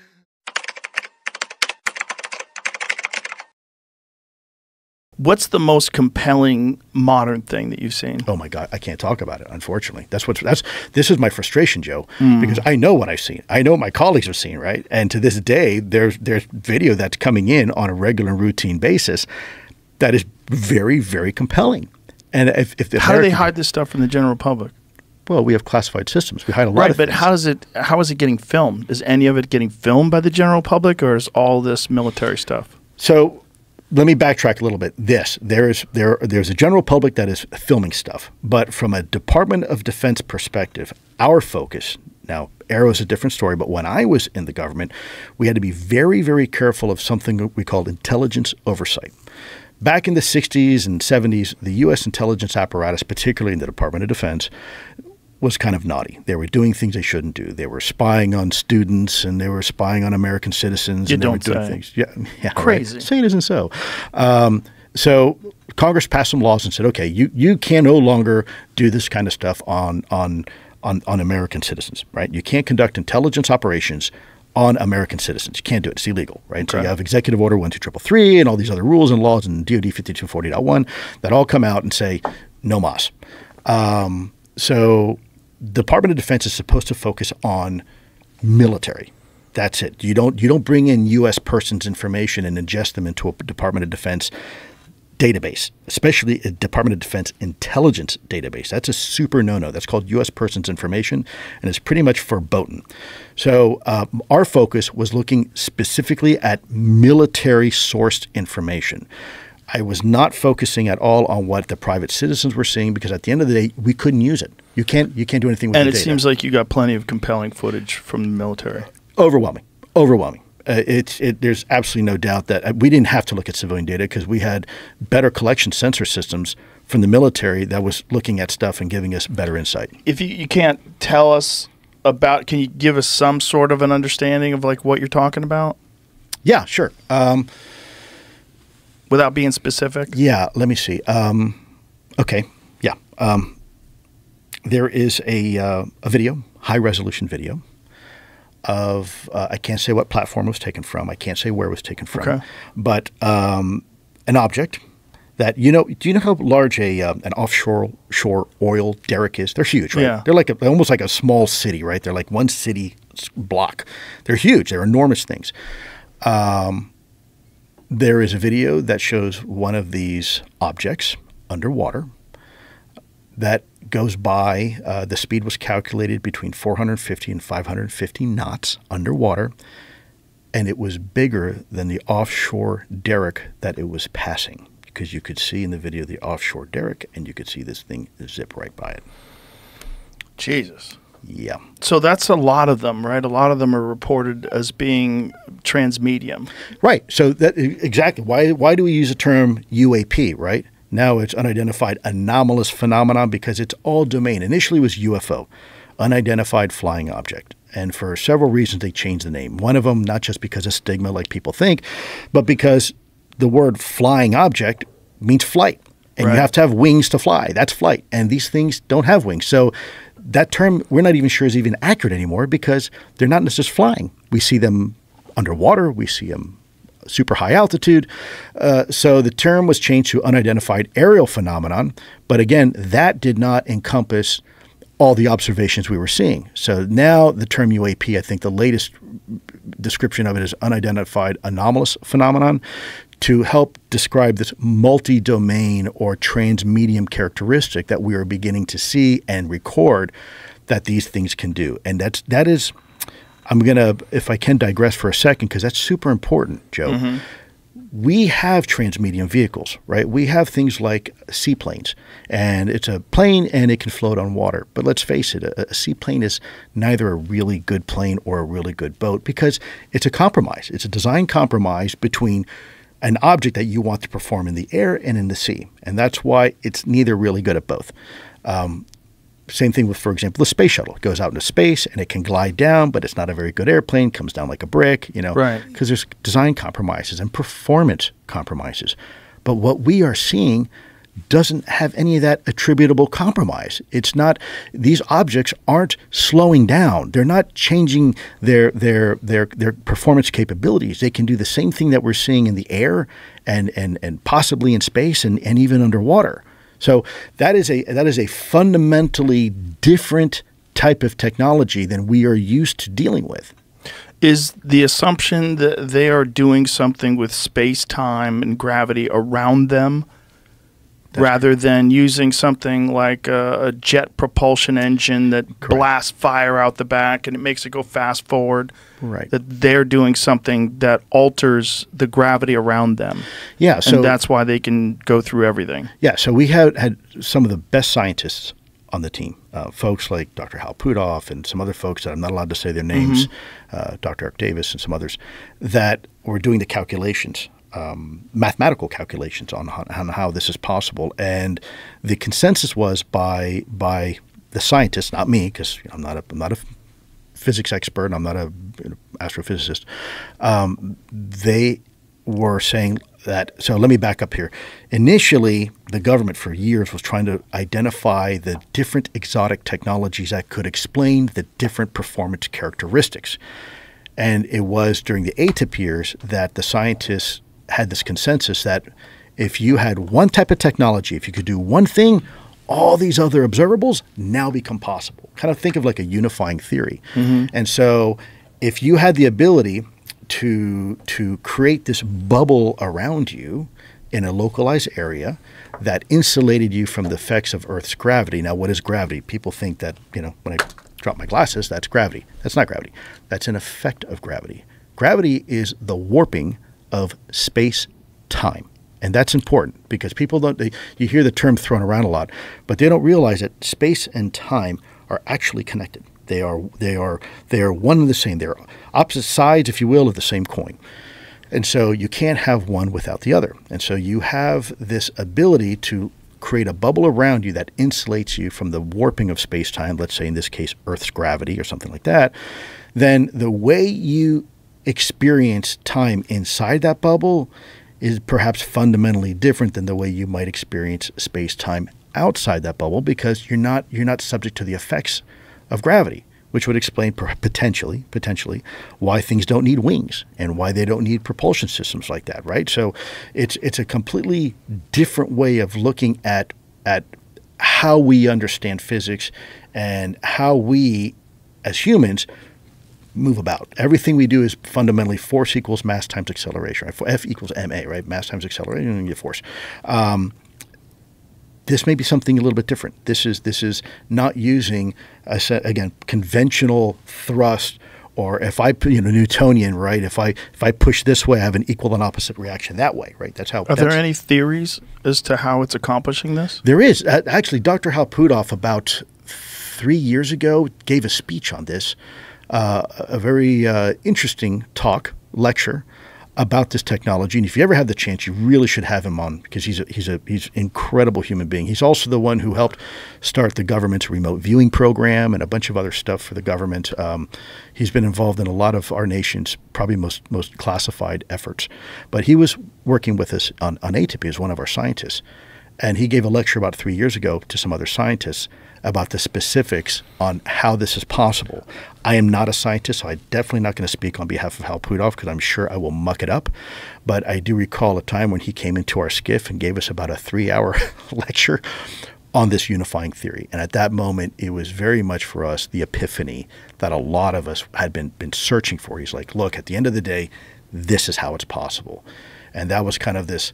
What's the most compelling modern thing that you've seen? Oh my God, I can't talk about it, unfortunately. This is my frustration, Joe, because I know what I've seen. I know what my colleagues have seen, right? And to this day, there's video that's coming in on a regular and routine basis that is very, very compelling. And how do they hide this stuff from the general public? Well, we have classified systems. We hide a lot of things. But how is it getting filmed? Is any of it getting filmed by the general public, or is all this military stuff? So let me backtrack a little bit. There's a general public that is filming stuff, but from a Department of Defense perspective, our focus now. Arrow is a different story, but when I was in the government, we had to be very, very careful of something we called intelligence oversight. Back in the 60s and 70s, the U.S. intelligence apparatus, particularly in the Department of Defense, was kind of naughty. They were doing things they shouldn't do. They were spying on students, and they were spying on American citizens. You and don't they were doing say. things. Yeah, crazy. Right. Say it isn't so. So Congress passed some laws and said, okay, you can no longer do this kind of stuff on American citizens, right? You can't conduct intelligence operations on American citizens. You can't do it. It's illegal, right? Okay. So you have Executive Order 12333 and all these other rules and laws and DOD 5240.1 that all come out and say no mas. So Department of Defense is supposed to focus on military. That's it. You don't bring in U.S. persons' information and ingest them into a Department of Defense database, especially a Department of Defense intelligence database. That's a super no-no. That's called U.S. persons information, and it's pretty much verboten. So our focus was looking specifically at military-sourced information. I was not focusing at all on what the private citizens were seeing, because at the end of the day, we couldn't use it. You can't do anything with the data. And it seems like you got plenty of compelling footage from the military. Overwhelming. There's absolutely no doubt that we didn't have to look at civilian data because we had better collection sensor systems from the military that was looking at stuff and giving us better insight. If you can't tell us about, can you give us some sort of an understanding of like what you're talking about? Yeah, sure. Without being specific? Yeah, let me see. Okay, yeah. There is a video, high-resolution video, of I can't say what platform it was taken from. I can't say where it was taken from. Okay. But an object that, do you know how large an offshore oil derrick is? They're huge, right? Yeah. They're like almost like a small city, right? They're like one city block. They're huge. They're enormous things. There is a video that shows one of these objects underwater that goes by, the speed was calculated between 450 and 550 knots underwater, and it was bigger than the offshore derrick that it was passing, because you could see in the video the offshore derrick, and you could see this thing zip right by it. Jesus. Yeah. So that's a lot of them, right? A lot of them are reported as being transmedium. Right. So that exactly. Why do we use the term UAP, right? Now it's unidentified anomalous phenomenon because it's all domain. Initially it was UFO, unidentified flying object. And for several reasons, they changed the name. One of them, not just because of stigma like people think, but because the word flying object means flight. And you have to have wings to fly. That's flight. And these things don't have wings. So that term, we're not even sure is even accurate anymore because they're not just flying. We see them underwater. We see them super high altitude. So the term was changed to unidentified aerial phenomenon. But again, that did not encompass all the observations we were seeing. So now the term UAP, I think the latest description of it is unidentified anomalous phenomenon, to help describe this multi-domain or transmedium characteristic that we are beginning to see and record that these things can do. And that is, I'm going to, if I can digress for a second, because that's super important, Joe. We have transmedium vehicles, right? We have things like seaplanes, and it's a plane and it can float on water. But let's face it, a seaplane is neither a really good plane or a really good boat because it's a compromise. It's a design compromise between an object that you want to perform in the air and in the sea. And that's why it's neither really good at both. Same thing with, for example, the space shuttle. It goes out into space and it can glide down, but it's not a very good airplane, comes down like a brick, because there's design compromises and performance compromises. But what we are seeing doesn't have any of that attributable compromise. It's not, these objects aren't slowing down. They're not changing their performance capabilities. They can do the same thing that we're seeing in the air and possibly in space and even underwater. So that is a fundamentally different type of technology than we are used to dealing with. Is the assumption that they are doing something with space-time and gravity around them rather than using something like a jet propulsion engine that blasts fire out the back and it makes it go fast forward? Right. That they're doing something that alters the gravity around them. Yeah. So and that's why they can go through everything. Yeah. So we had some of the best scientists on the team, folks like Dr. Hal Puthoff and some other folks that I'm not allowed to say their names, Dr. Eric Davis and some others, that were doing the calculations. Mathematical calculations on how this is possible, and the consensus was by the scientists, not me, because I'm not a physics expert, I'm not a astrophysicist. They were saying that. So let me back up here. Initially, the government for years was trying to identify the different exotic technologies that could explain the different performance characteristics, and it was during the ATIP years that the scientists had this consensus that if you had one type of technology, if you could do one thing, all these other observables now become possible. Kind of think of like a unifying theory. And so if you had the ability to create this bubble around you in a localized area that insulated you from the effects of Earth's gravity. Now, what is gravity? People think that, when I drop my glasses, that's gravity. That's not gravity. That's an effect of gravity. Gravity is the warping of space-time. And that's important because people you hear the term thrown around a lot, but they don't realize that space and time are actually connected. They are one and the same. They're opposite sides, if you will, of the same coin. And so you can't have one without the other. And so you have this ability to create a bubble around you that insulates you from the warping of space-time, let's say in this case Earth's gravity or something like that. Then the way you experience time inside that bubble is perhaps fundamentally different than the way you might experience space-time outside that bubble because you're not subject to the effects of gravity, which would explain potentially why things don't need wings and why they don't need propulsion systems like that, right? So it's a completely different way of looking at how we understand physics and how we as humans move about. Everything we do is fundamentally force equals mass times acceleration. Right? F equals ma, right? Mass times acceleration and you get force. This may be something a little bit different. This is not using again conventional thrust, or if I Newtonian, right? If I push this way, I have an equal and opposite reaction that way, right? That's how. Are there any theories as to how it's accomplishing this? There is actually. Dr. Hal Puthoff about 3 years ago gave a speech on this. A very interesting lecture, about this technology. And if you ever have the chance, you really should have him on, because he's an incredible human being. He's also the one who helped start the government's remote viewing program and a bunch of other stuff for the government. He's been involved in a lot of our nation's probably most classified efforts. But he was working with us on ATIP. He was one of our scientists. And he gave a lecture about 3 years ago to some other scientists about the specifics on how this is possible. I am not a scientist, so I'm definitely not going to speak on behalf of Hal Puthoff, because I'm sure I will muck it up. But I do recall a time when he came into our skiff and gave us about a 3-hour lecture on this unifying theory. And at that moment, it was very much for us the epiphany that a lot of us had been searching for. He's like, look, at the end of the day, this is how it's possible. And that was kind of this,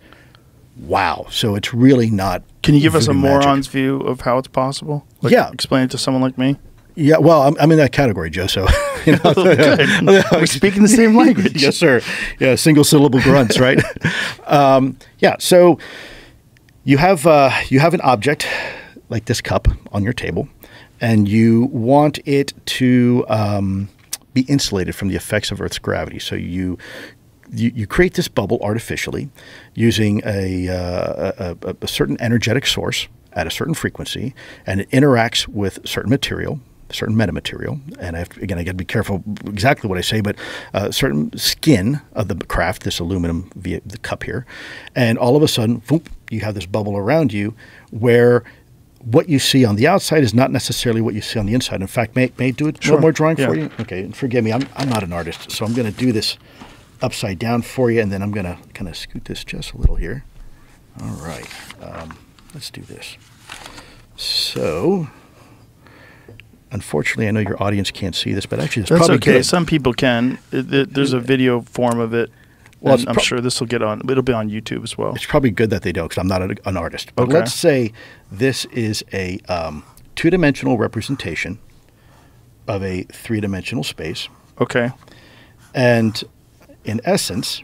wow. So it's really not. Can you give us a moron's view of how it's possible? Like, yeah. Explain it to someone like me. Yeah, well, I'm in that category, Joe. So, you know, we're speaking the same language. Yes, sir. Yeah, single syllable grunts, right? Yeah. So you have an object like this cup on your table, and you want it to be insulated from the effects of Earth's gravity. So you create this bubble artificially using a certain energetic source at a certain frequency, and it interacts with certain material, certain metamaterial. And I got to be careful exactly what I say, but certain skin of the craft, this aluminum via the cup here, and all of a sudden, whoop, you have this bubble around you where what you see on the outside is not necessarily what you see on the inside. In fact, may I do it one more drawing for you? Okay, and forgive me, I'm not an artist, so I'm going to do this upside down for you, and then I'm going to kind of scoot this just a little here. All right, let's do this. So, unfortunately, I know your audience can't see this, but actually, it's that's probably okay. good. Some people can. There's a video form of it. Well, I'm sure this will get on. It'll be on YouTube as well. It's probably good that they don't, because I'm not an artist. But let's say this is a two-dimensional representation of a three-dimensional space. Okay. And in essence,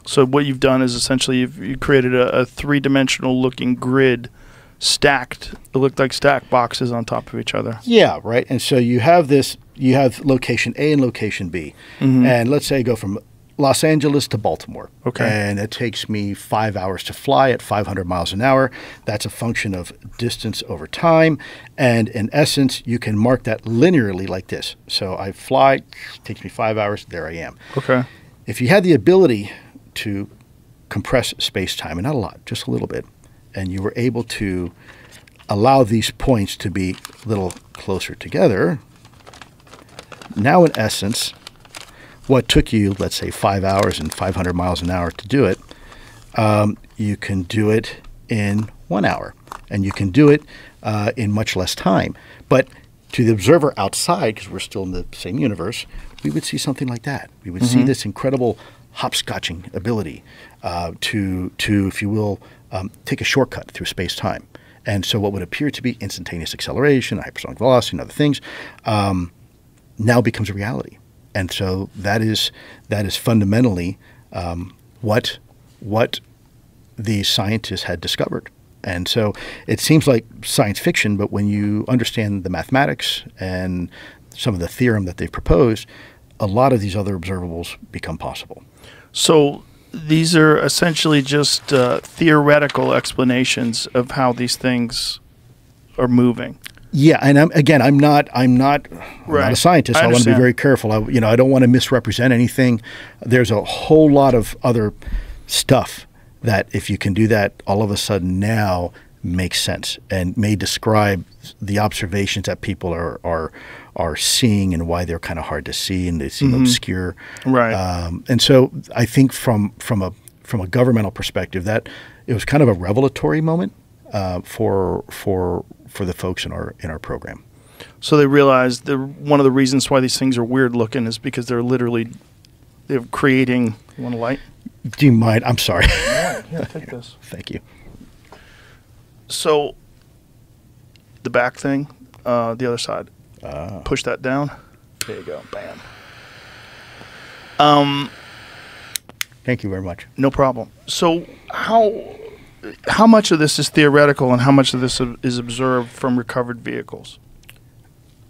so what you've done is essentially you created a three-dimensional looking grid stacked. It looked like stacked boxes on top of each other. Yeah, right. And so you have this. You have location A and location B, and let's say I go from Los Angeles to Baltimore. Okay. And it takes me 5 hours to fly at 500 miles an hour. That's a function of distance over time. And in essence, you can mark that linearly like this. So I fly, takes me 5 hours, there I am. Okay. If you had the ability to compress space-time, and not a lot, just a little bit, and you were able to allow these points to be a little closer together, now in essence, what took you, let's say, 5 hours and 500 miles an hour to do it, you can do it in 1 hour, and you can do it in much less time. But to the observer outside, because we're still in the same universe, we would see something like that. We would see this incredible hopscotching ability to, if you will, take a shortcut through space-time. And so what would appear to be instantaneous acceleration, hypersonic velocity, and other things, now becomes a reality. And so that is fundamentally what these scientists had discovered. And so it seems like science fiction, but when you understand the mathematics and some of the theorem that they've proposed, a lot of these other observables become possible. So these are essentially just theoretical explanations of how these things are moving. Yeah, and I'm not a scientist. I want to be very careful. I don't want to misrepresent anything. There's a whole lot of other stuff that, if you can do that, all of a sudden now makes sense and may describe the observations that people are seeing and why they're kind of hard to see and they seem obscure. Right. And so I think from a governmental perspective, that it was kind of a revelatory moment for the folks in our program. So they realized one of the reasons why these things are weird looking is because they're creating. You want a light? Do you mind? I'm sorry. Yeah, take this. Thank you. So the back thing, the other side. Push that down. There you go. Bam. Thank you very much. No problem. So how much of this is theoretical and how much of this is observed from recovered vehicles?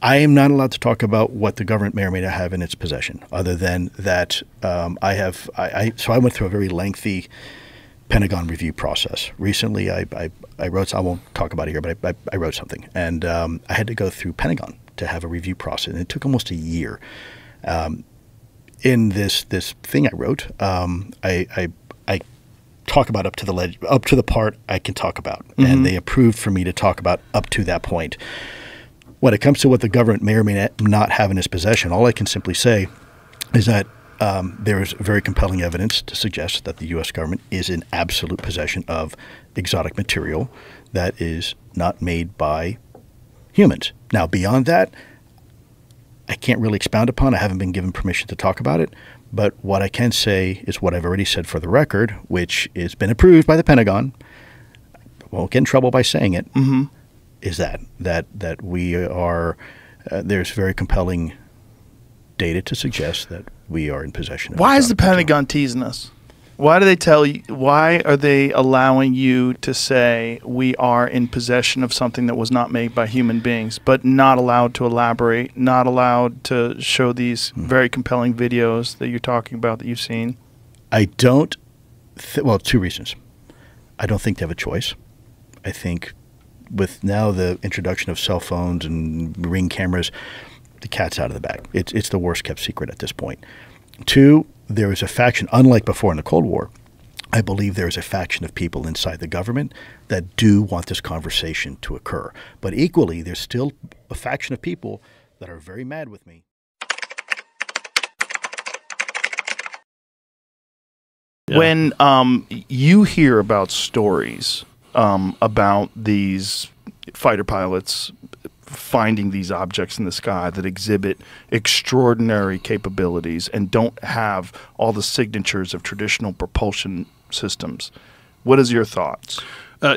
I am not allowed to talk about what the government may or may not have in its possession, other than that so I went through a very lengthy Pentagon review process. Recently, I wrote, I won't talk about it here, but I wrote something, and I had to go through Pentagon to have a review process, and it took almost a year. In this thing I wrote, I talk about up to the part I can talk about, and they approved for me to talk about up to that point. When it comes to what the government may or may not have in its possession, all I can simply say is that there is very compelling evidence to suggest that the U.S. government is in absolute possession of exotic material that is not made by humans. Now, beyond that, I can't really expound upon. I haven't been given permission to talk about it. But what I can say is what I've already said for the record, which has been approved by the Pentagon. I won't get in trouble by saying it. Is that we are there's very compelling data to suggest that we are in possession of. Why is the Pentagon teasing us? Why do they tell you? Why are they allowing you to say we are in possession of something that was not made by human beings, but not allowed to elaborate, not allowed to show these very compelling videos that you're talking about that you've seen? I don't. Well, two reasons. I don't think they have a choice. I think with now the introduction of cell phones and Ring cameras, the cat's out of the bag. It's the worst kept secret at this point. Two, there is a faction, unlike before in the Cold War, I believe there is a faction of people inside the government that do want this conversation to occur. But equally, there's still a faction of people that are very mad with me. Yeah. When you hear about stories about these fighter pilots finding these objects in the sky that exhibit extraordinary capabilities and don't have all the signatures of traditional propulsion systems, what is your thoughts?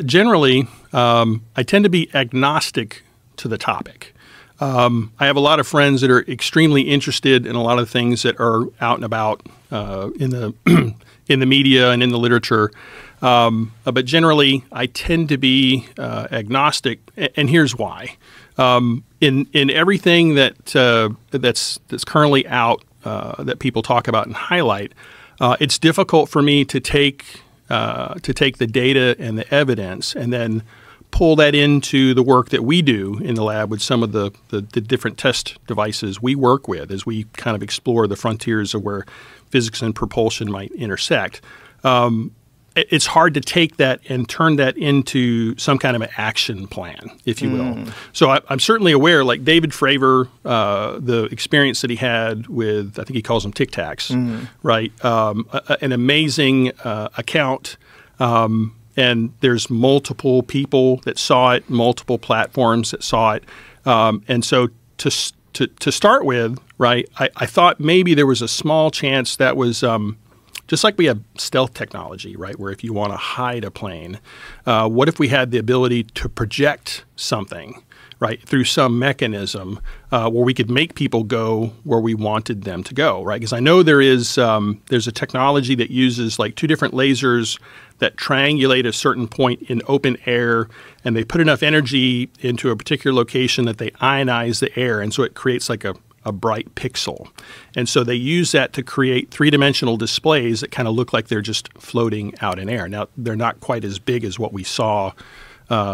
Generally, I tend to be agnostic to the topic. I have a lot of friends that are extremely interested in a lot of things that are out and about in the in the media and in the literature. But generally, I tend to be agnostic, and here's why. In everything that's currently out that people talk about and highlight, it's difficult for me to take the data and the evidence and then pull that into the work that we do in the lab with some of the different test devices we work with as we kind of explore the frontiers of where physics and propulsion might intersect. It's hard to take that and turn that into some kind of an action plan, if you will. So I'm certainly aware, like David Fravor, the experience that he had with, I think he calls them Tic Tacs, right? An amazing account. And there's multiple people that saw it, multiple platforms that saw it. And so to start with, right, I thought maybe there was a small chance that was just like we have stealth technology, right, where if you want to hide a plane, what if we had the ability to project something, right, through some mechanism where we could make people go where we wanted them to go, right? Because I know there's a technology that uses like two different lasers that triangulate a certain point in open air, and they put enough energy into a particular location that they ionize the air, and so it creates like a bright pixel. And so they use that to create three-dimensional displays that kind of look like they're just floating out in air. Now, they're not quite as big as what we saw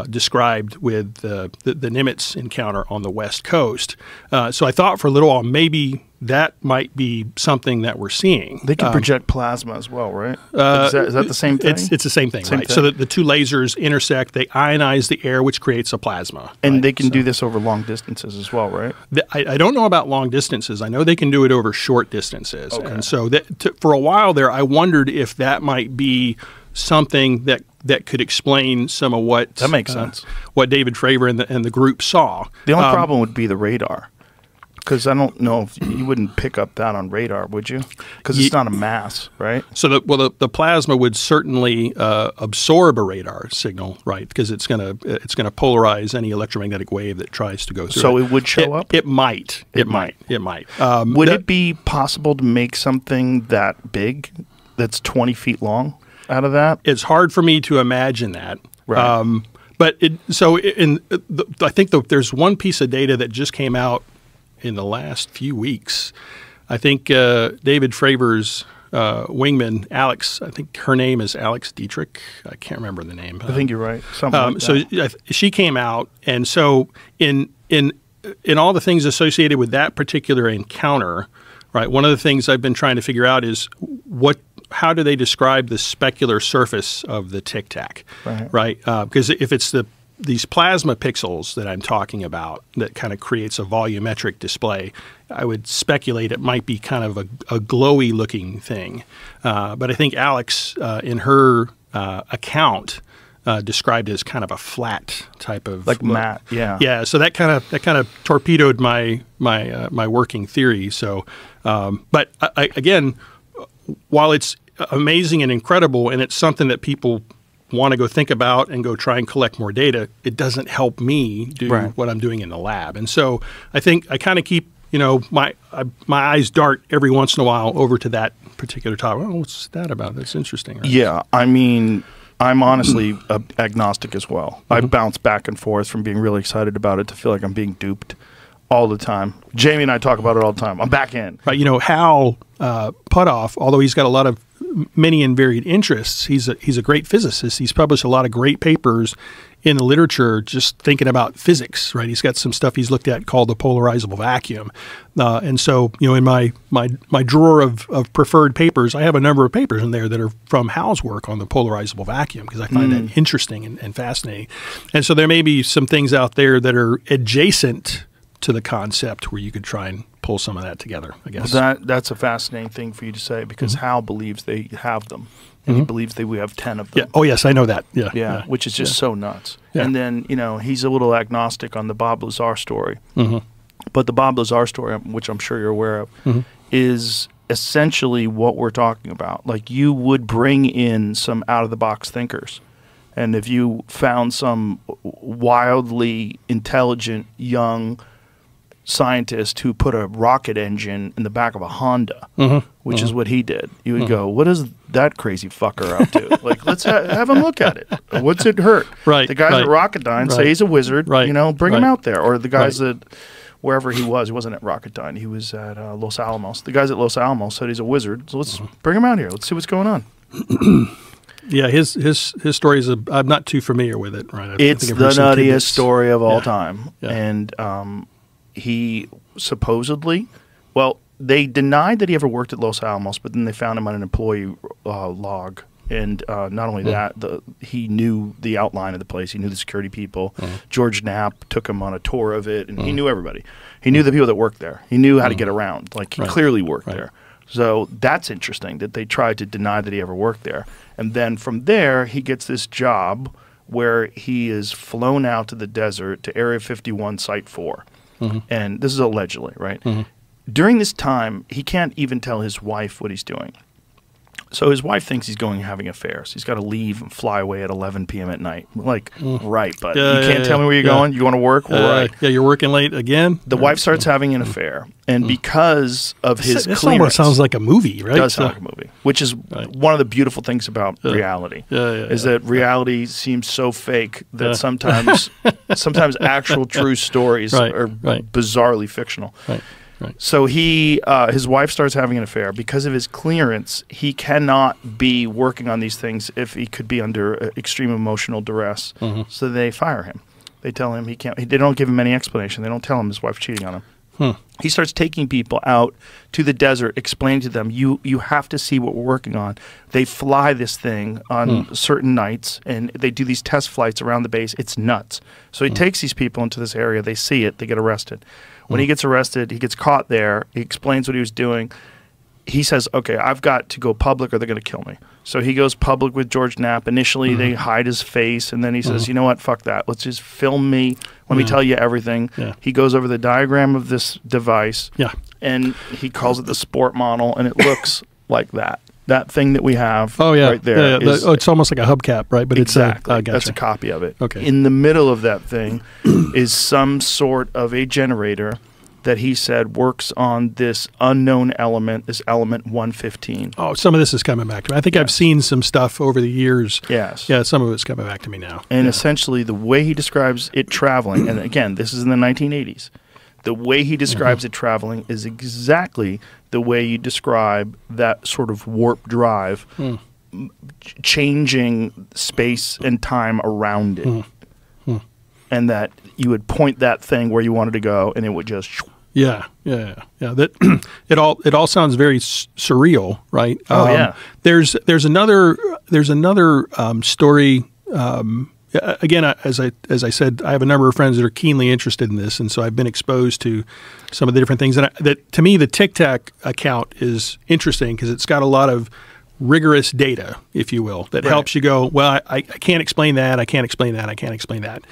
described with the Nimitz encounter on the West Coast. So I thought for a little while maybe that might be something that we're seeing. They can project plasma as well, right? Is that the same thing? It's the same thing, right? So the two lasers intersect, they ionize the air, which creates a plasma. And they can do this over long distances as well, right? I don't know about long distances. I know they can do it over short distances. Okay. And so for a while there, I wondered if that might be something that could explain some of what that makes sense. What David Fravor and the group saw. The only problem would be the radar, because I don't know if you wouldn't pick up that on radar, would you? Because it's not a mass, right? So the plasma would certainly absorb a radar signal, right? Because it's gonna polarize any electromagnetic wave that tries to go through. So it would show up. It might. It might. Would it be possible to make something that big, that's 20 feet long, out of that? It's hard for me to imagine that. Right. But I think there's one piece of data that just came out in the last few weeks. I think David Fravor's wingman, Alex, I think her name is Alex Dietrich. I can't remember the name. I think you're right. Something like that. So she came out, and so in all the things associated with that particular encounter, right, one of the things I've been trying to figure out is how do they describe the specular surface of the Tic Tac, right? Because if it's these plasma pixels that I'm talking about that kind of creates a volumetric display, I would speculate it might be kind of a glowy looking thing. But I think Alex, in her account, described it as kind of a flat type of like matte, yeah. So that kind of torpedoed my working theory. So, but again, while it's amazing and incredible, and it's something that people want to go think about and go try and collect more data, it doesn't help me do what I'm doing in the lab. And so I think I kind of keep, my eyes dart every once in a while over to that particular topic. Oh, what's that about? That's interesting. Right? Yeah, I mean, I'm honestly agnostic as well. I bounce back and forth from being really excited about it to feel like I'm being duped all the time. Jamie and I talk about it all the time. I'm back in. Right. Hal Puthoff, although he's got a lot of many and varied interests, he's a great physicist. He's published a lot of great papers in the literature just thinking about physics, right? He's got some stuff he's looked at called the polarizable vacuum. And so, in my drawer of preferred papers, I have a number of papers in there that are from Hal's work on the polarizable vacuum because I find that interesting and fascinating. And so there may be some things out there that are adjacent to the concept where you could try and pull some of that together, I guess. That's a fascinating thing for you to say because Hal believes they have them. And he believes that we have 10 of them. Yeah. Oh, yes, I know that. Yeah. Which is just so nuts. Yeah. And then, he's a little agnostic on the Bob Lazar story. But the Bob Lazar story, which I'm sure you're aware of, is essentially what we're talking about. Like, you would bring in some out-of-the-box thinkers. And if you found some wildly intelligent young scientist who put a rocket engine in the back of a Honda, which is what he did, you would go, what is that crazy fucker up to? Like, let's have him look at it. What's it hurt? Right. The guys at Rocketdyne say he's a wizard. Right. Bring him out there. Or the guys at wherever he wasn't at Rocketdyne. He was at Los Alamos. The guys at Los Alamos said he's a wizard. So let's bring him out here. Let's see what's going on. Yeah, his story is I'm not too familiar with it. Right. It's the nuttiest story of all time. Yeah. And he supposedly, they denied that he ever worked at Los Alamos, but then they found him on an employee log. And not only that, he knew the outline of the place. He knew the security people. George Knapp took him on a tour of it, and he knew everybody. He knew the people that worked there. He knew how to get around. Like, he clearly worked there. So that's interesting that they tried to deny that he ever worked there. And then from there, he gets this job where he is flown out to the desert to Area 51 Site 4. And this is allegedly, right? During this time, he can't even tell his wife what he's doing. So his wife thinks he's going having affairs. He's got to leave and fly away at 11 p.m. at night. Like, right, but you can't tell me where you're going? You want to work? Right. Yeah, you're working late again? The wife starts having an affair. And because of his this clearance... almost sounds like a movie, right? It does sound like a movie, which is one of the beautiful things about reality, is that reality seems so fake that sometimes actual true stories are bizarrely fictional. So his wife starts having an affair. Because of his clearance, he cannot be working on these things if he could be under extreme emotional duress. So they fire him. They tell him he can't. They don't give him any explanation. They don't tell him his wife's cheating on him. He starts taking people out to the desert, explaining to them, you have to see what we're working on. They fly this thing on certain nights, and they do these test flights around the base. It's nuts. So he takes these people into this area. They see it. They get arrested. When he gets arrested, he gets caught there. He explains what he was doing. He says, okay, I've got to go public or they're going to kill me. So he goes public with George Knapp. Initially, they hide his face, and then he says, you know what, fuck that. Let's just film me. Let me tell you everything. He goes over the diagram of this device, and he calls it the sport model, and it looks like that. That thing that we have right there. It's almost like a hubcap, right? But exactly. Gotcha. That's a copy of it. Okay. In the middle of that thing is some sort of a generator that he said works on this unknown element, this element 115. Oh, some of this is coming back to me. I think I've seen some stuff over the years. Yes. Yeah, some of it's coming back to me now. And essentially the way he describes it traveling, and again, this is in the 1980s, the way he describes it traveling is exactly the way you describe that sort of warp drive, changing space and time around it. And that you would point that thing where you wanted to go, and it would just... Yeah. That it all sounds very surreal, right? Yeah. There's another story. Again, as I said, I have a number of friends that are keenly interested in this, and so I've been exposed to some of the different things. And that to me, the Tic Tac account is interesting because it's got a lot of rigorous data, if you will, that helps you go, well, I can't explain that, I can't explain that, I can't explain that.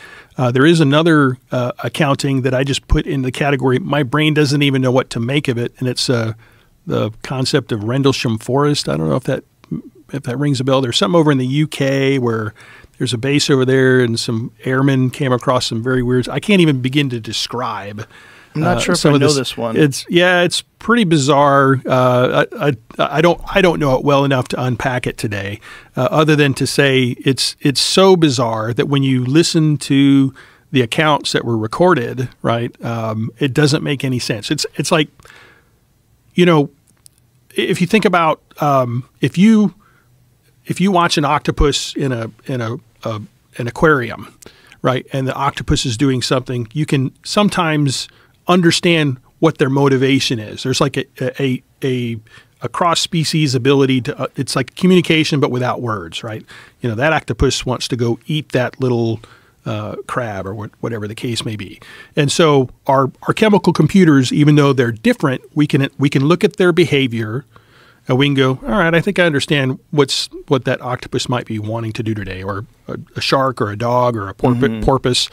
There is another accounting that I just put in the category, my brain doesn't even know what to make of it, and it's the concept of Rendlesham Forest. I don't know if that rings a bell. There's something over in the UK where there's a base over there, and some airmen came across some very weird... I can't even begin to describe... I'm not sure if I know this one. It's pretty bizarre. I don't know it well enough to unpack it today, other than to say it's so bizarre that when you listen to the accounts that were recorded, right, it doesn't make any sense. It's like, you know, if you think about if you watch an octopus in an aquarium, right, and the octopus is doing something, you can sometimes understand what their motivation is. There's like a cross-species ability to, it's like communication but without words, right? You know, that octopus wants to go eat that little crab or whatever the case may be. And so our chemical computers, even though they're different, we can look at their behavior and we can go, all right, I think I understand what that octopus might be wanting to do today, or a shark or a dog or a porpoise.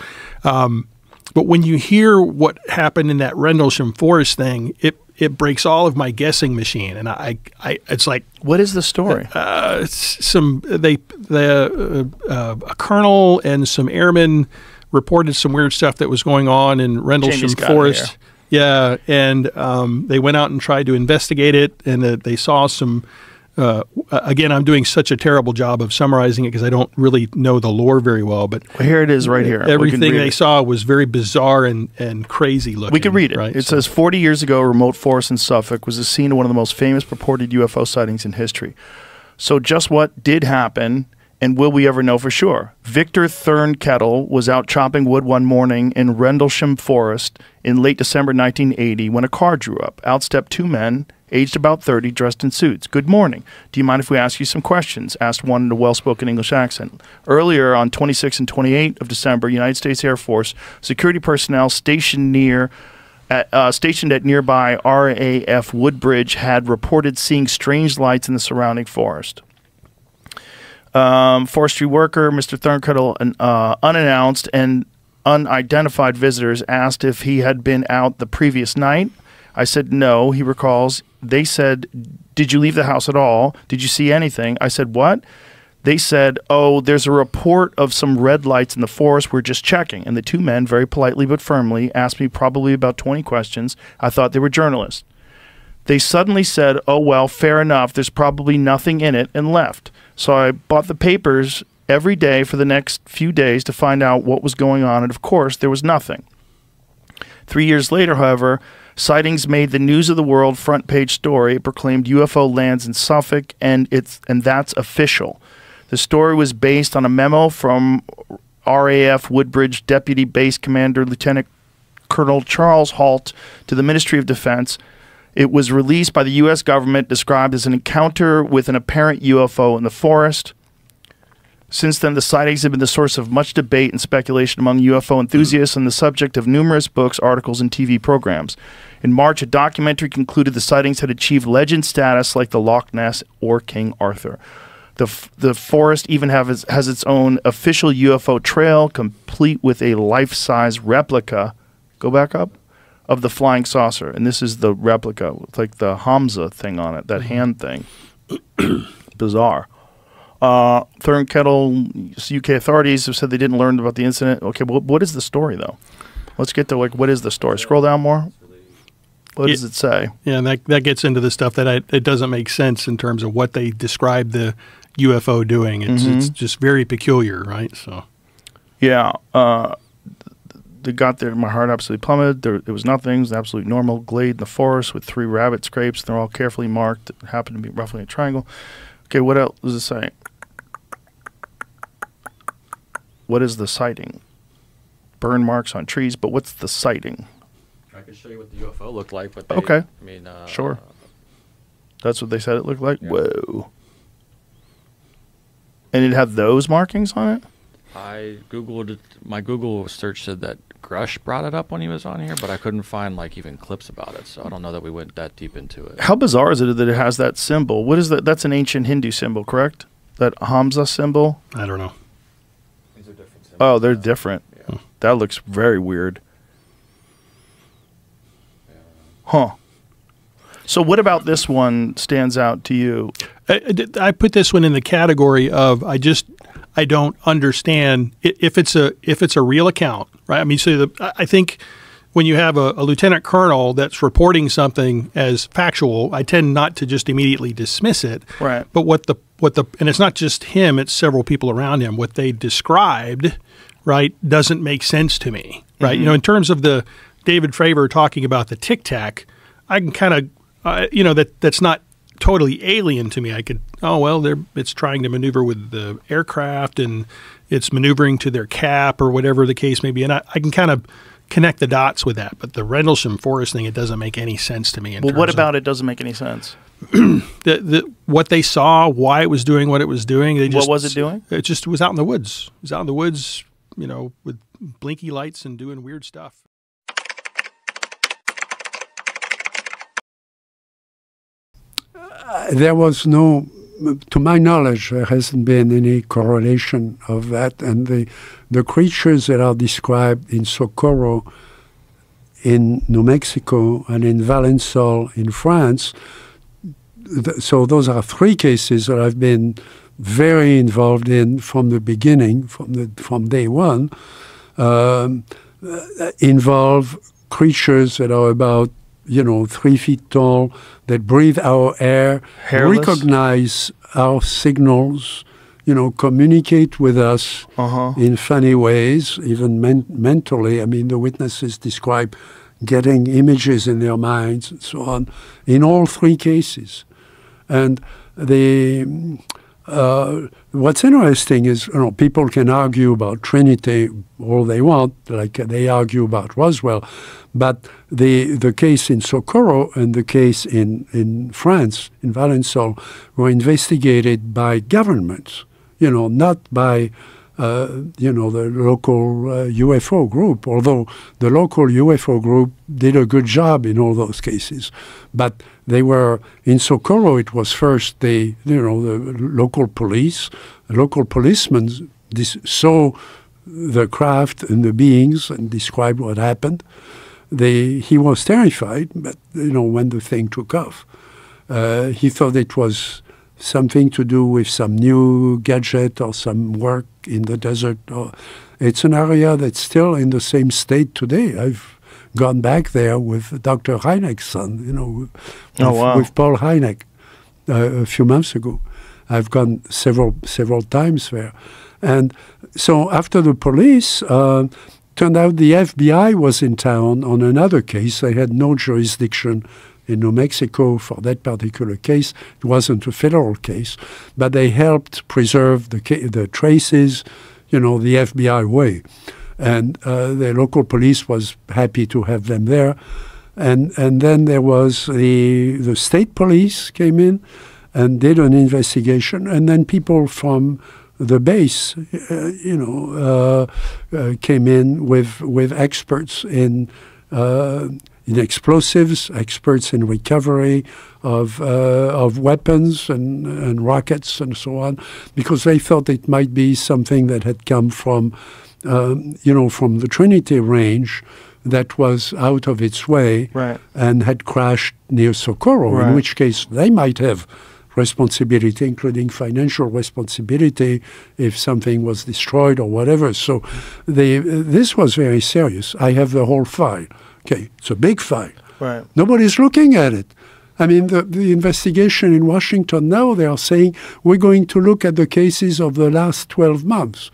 But when you hear what happened in that Rendlesham Forest thing, it breaks all of my guessing machine, and it's like, what is the story? A colonel and some airmen reported some weird stuff that was going on in Rendlesham Forest. Yeah, and they went out and tried to investigate it, and they saw some. Again, I'm doing such a terrible job of summarizing it because I don't really know the lore very well. But here it is right here. Everything they saw was very bizarre and crazy looking. We can read it. Right? It says, 40 years ago, a remote forest in Suffolk was the scene of one of the most famous purported UFO sightings in history. So just what did happen, and will we ever know for sure? Victor Thurnkettle was out chopping wood one morning in Rendlesham Forest in late December 1980 when a car drew up. Out stepped two men, aged about 30, dressed in suits. "Good morning. Do you mind if we ask you some questions?" asked one in a well-spoken English accent. Earlier, on 26 and 28 of December, United States Air Force security personnel stationed at nearby RAF Woodbridge had reported seeing strange lights in the surrounding forest. Forestry worker Mr. Thurnkettle, unannounced and unidentified visitors, asked if he had been out the previous night. I said no, he recalls. They said, "Did you leave the house at all? Did you see anything?" I said, "What?" They said, "Oh, there's a report of some red lights in the forest. We're just checking." And the two men, very politely but firmly, asked me probably about 20 questions. I thought they were journalists. They suddenly said, "Oh, well, fair enough. There's probably nothing in it," and left. So I bought the papers every day for the next few days to find out what was going on, and of course, there was nothing. 3 years later, however, sightings made the News of the World front page story. It proclaimed UFO lands in Suffolk, and that's official. The story was based on a memo from RAF Woodbridge Deputy Base Commander Lieutenant Colonel Charles Halt to the Ministry of Defense. It was released by the U.S. government, described as an encounter with an apparent UFO in the forest. Since then, the sightings have been the source of much debate and speculation among UFO enthusiasts and the subject of numerous books, articles, and TV programs. In March, a documentary concluded the sightings had achieved legend status like the Loch Ness or King Arthur. The forest even has its own official UFO trail, complete with a life-size replica, go back up, of the flying saucer. And this is the replica with like the Hamza thing on it, that hand thing. Bizarre. Thurnkettle, UK authorities have said they didn't learn about the incident. Okay, but what is the story, though? Let's get to, like, what is the story? Scroll down more. What does it say? Yeah, and that gets into the stuff that it doesn't make sense in terms of what they describe the UFO doing. It's just very peculiar, right? So, yeah, they got there. My heart absolutely plummeted. There was nothing. It was an absolute normal glade in the forest with 3 rabbit scrapes. They're all carefully marked. It happened to be roughly a triangle. Okay, what else does it say? What is the sighting? Burn marks on trees, but what's the sighting? I can show you what the UFO looked like, but okay. I mean, sure. That's what they said it looked like? Yeah. Whoa. And it had those markings on it? I Googled it. My Google search said that Grush brought it up when he was on here, but I couldn't find like even clips about it, so I don't know that we went that deep into it. How bizarre is it that it has that symbol? What is that? That's an ancient Hindu symbol, correct? That Hamza symbol? I don't know. These are different symbols. Oh, they're different. Yeah. That looks very weird. Huh. So what about this one stands out to you? I put this one in the category of I don't understand if it's a real account, right? I mean, so I think when you have a lieutenant colonel that's reporting something as factual, I tend not to just immediately dismiss it. Right. But and it's not just him; it's several people around him. What they described, right, doesn't make sense to me, right? Mm-hmm. You know, in terms of the David Fravor talking about the Tic Tac, I can kind of, that's not totally alien to me. I could, it's trying to maneuver with the aircraft and it's maneuvering to their cap or whatever the case may be. And I can kind of connect the dots with that. But the Rendlesham Forest thing, it doesn't make any sense to me. Well, what about it doesn't make any sense? What they saw, why it was doing what it was doing. What was it doing? It just was out in the woods. It was out in the woods, with blinky lights and doing weird stuff. There was no, to my knowledge, there hasn't been any correlation of that. And the creatures that are described in Socorro, in New Mexico, and in Valensole in France, so those are 3 cases that I've been very involved in from the beginning, from day one, involve creatures that are about 3 feet tall, that breathe our air, hairless, recognize our signals, communicate with us in funny ways, even mentally. I mean, the witnesses describe getting images in their minds and so on, in all 3 cases. And what's interesting is, people can argue about Trinity all they want, like they argue about Roswell, but the case in Socorro and the case in France, in Valensole, were investigated by governments, not by the local UFO group, although the local UFO group did a good job in all those cases. But they were, in Socorro, it was first the local police. The local policemen saw the craft and the beings and described what happened. He was terrified, but, when the thing took off, he thought it was something to do with some new gadget or some work in the desert. It's an area that's still in the same state today. I've gone back there with Dr. Hynek's son, with Paul Hynek a few months ago. I've gone several times there. And so after the police, turned out the FBI was in town on another case. They had no jurisdiction in New Mexico for that particular case. It wasn't a federal case, but they helped preserve the traces, the FBI way. And the local police was happy to have them there. And then there was the state police came in and did an investigation. And then people from the base, came in with experts in explosives, experts in recovery of weapons and rockets and so on, because they thought it might be something that had come from, from the Trinity Range that was out of its way and had crashed near Socorro, in which case they might have responsibility, including financial responsibility if something was destroyed or whatever. So this was very serious. I have the whole file. Okay, it's a big file. Right. Nobody's looking at it. I mean, the investigation in Washington now, they are saying, we're going to look at the cases of the last 12 months.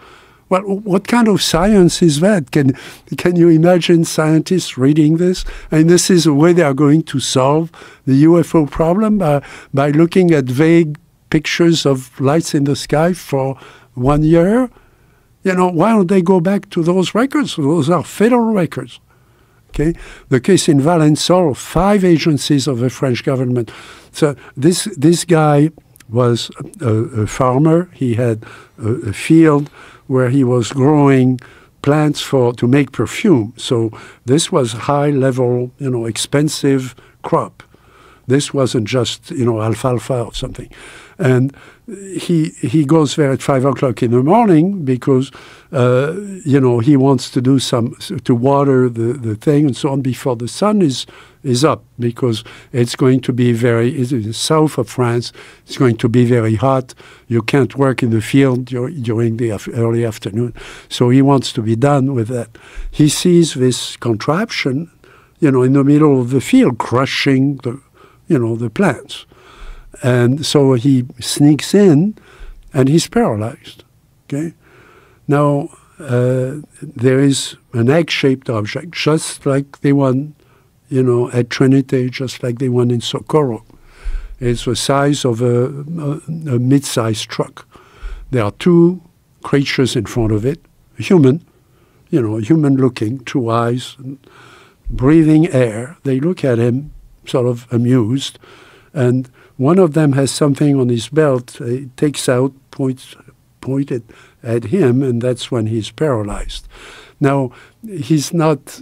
Well, what kind of science is that? Can you imagine scientists reading this? And this is the way they are going to solve the UFO problem by looking at vague pictures of lights in the sky for 1 year? You know, why don't they go back to those records? Those are federal records. Okay? The case in Valençol, 5 agencies of the French government. So this guy was a farmer. He had a field where he was growing plants to make perfume. So this was high level, you know, expensive crop. This wasn't just, you know, alfalfa or something. And he goes there at 5 o'clock in the morning because, you know, he wants to do to water the thing and so on before the sun is up, because it's going to be south of France. It's going to be very hot. You can't work in the field during the early afternoon. So he wants to be done with that. He sees this contraption, you know, in the middle of the field, crushing the plants. And so he sneaks in, and he's paralyzed. Okay. Now there is an egg-shaped object, just like the one, you know, at Trinity, just like the one in Socorro. It's the size of a mid-sized truck. There are 2 creatures in front of it, human, you know, human-looking, 2 eyes, breathing air. They look at him, sort of amused, and one of them has something on his belt. He takes out, pointed at him, and that's when he's paralyzed. Now, he's not,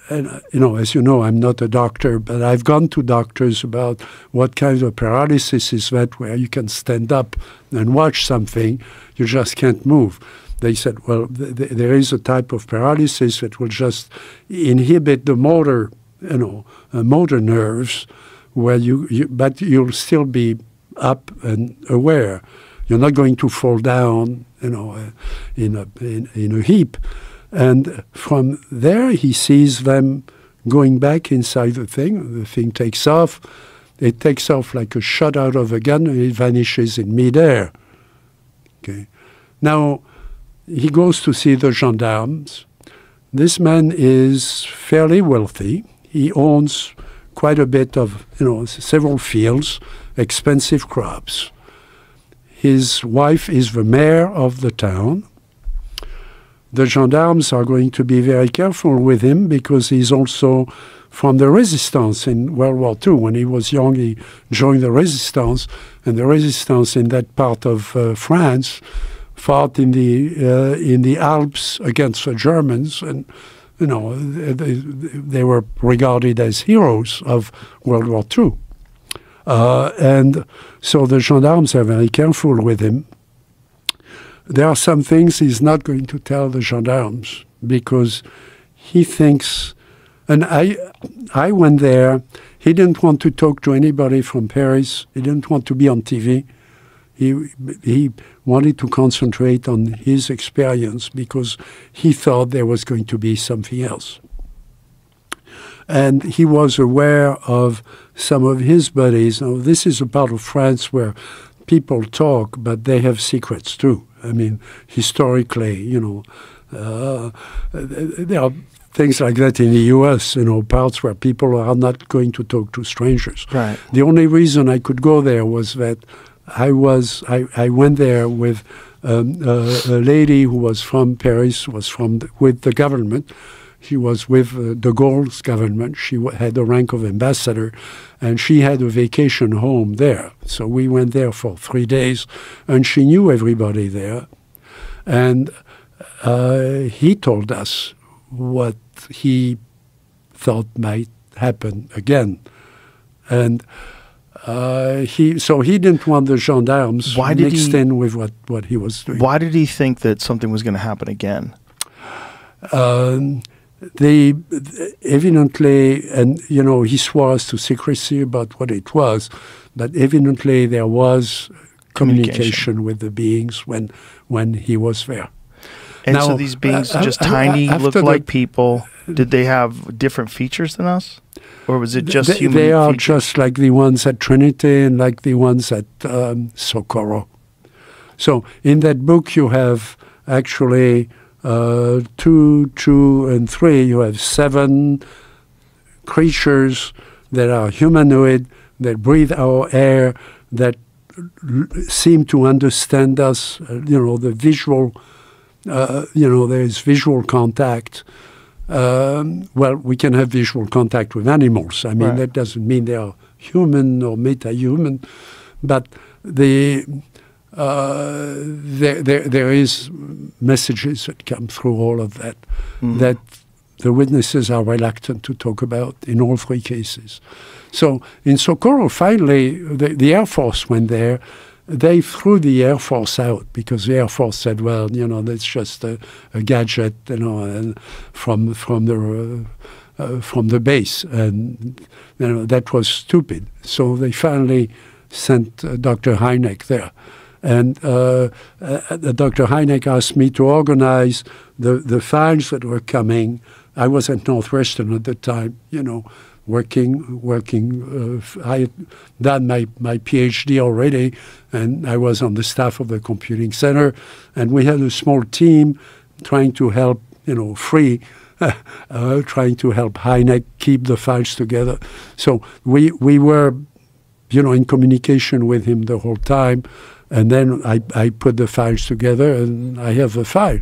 you know, as you know, I'm not a doctor, but I've gone to doctors about what kind of paralysis is that, where you can stand up and watch something, you just can't move. They said, well, there is a type of paralysis that will just inhibit the motor, you know, motor nerves, where but you'll still be up and aware. You're not going to fall down, you know, in a heap. And from there, he sees them going back inside the thing. The thing takes off. It takes off like a shot out of a gun, and it vanishes in midair. Okay. Now, he goes to see the gendarmes. This man is fairly wealthy. He owns quite a bit of, you know, several fields, expensive crops. His wife is the mayor of the town. The gendarmes are going to be very careful with him because he's also from the resistance in World War II. When he was young, he joined the resistance, and the resistance in that part of France fought in the Alps against the Germans, and you know, they were regarded as heroes of World War II. And so the gendarmes are very careful with him. There are some things he's not going to tell the gendarmes because he thinks, and I went there, he didn't want to talk to anybody from Paris. He didn't want to be on TV. He wanted to concentrate on his experience because he thought there was going to be something else. And he was aware of some of his buddies. Now, this is a part of France where people talk, but they have secrets too. I mean, historically, you know, there are things like that in the U.S., you know, parts where people are not going to talk to strangers. Right. The only reason I could go there was that I went there with a lady who was from Paris, with the government. She was with de Gaulle's government. She had the rank of ambassador, and she had a vacation home there. So we went there for 3 days, and she knew everybody there. And he told us what he thought might happen again. And he didn't want the gendarmes mixed in with what he was doing. Why did he think that something was going to happen again? They evidently, and you know, he swore us to secrecy about what it was, but evidently there was communication with the beings when he was there. And now, so these beings just tiny, look like people. Did they have different features than us? Or was it just human They are features? just like the ones at Trinity and like the ones at Socorro. So in that book you have actually 2, 2, and 3. You have 7 creatures that are humanoid, that breathe our air, that seem to understand us. The visual, there's visual contact. Well, we can have visual contact with animals. I mean, that doesn't mean they are human or meta-human, but there is messages that come through all of that that the witnesses are reluctant to talk about in all 3 cases. So in Socorro, finally, the Air Force went there. They threw the Air Force out because the Air Force said, well, that's just a gadget, and from the base, and that was stupid. So they finally sent Dr. Hynek there. And Dr. Hynek asked me to organize the files that were coming. I was at Northwestern at the time, working. I had done my PhD already, and I was on the staff of the computing center. And we had a small team trying to help, free, trying to help Hynek keep the files together. So we were, in communication with him the whole time. And then I put the files together, and I have a file.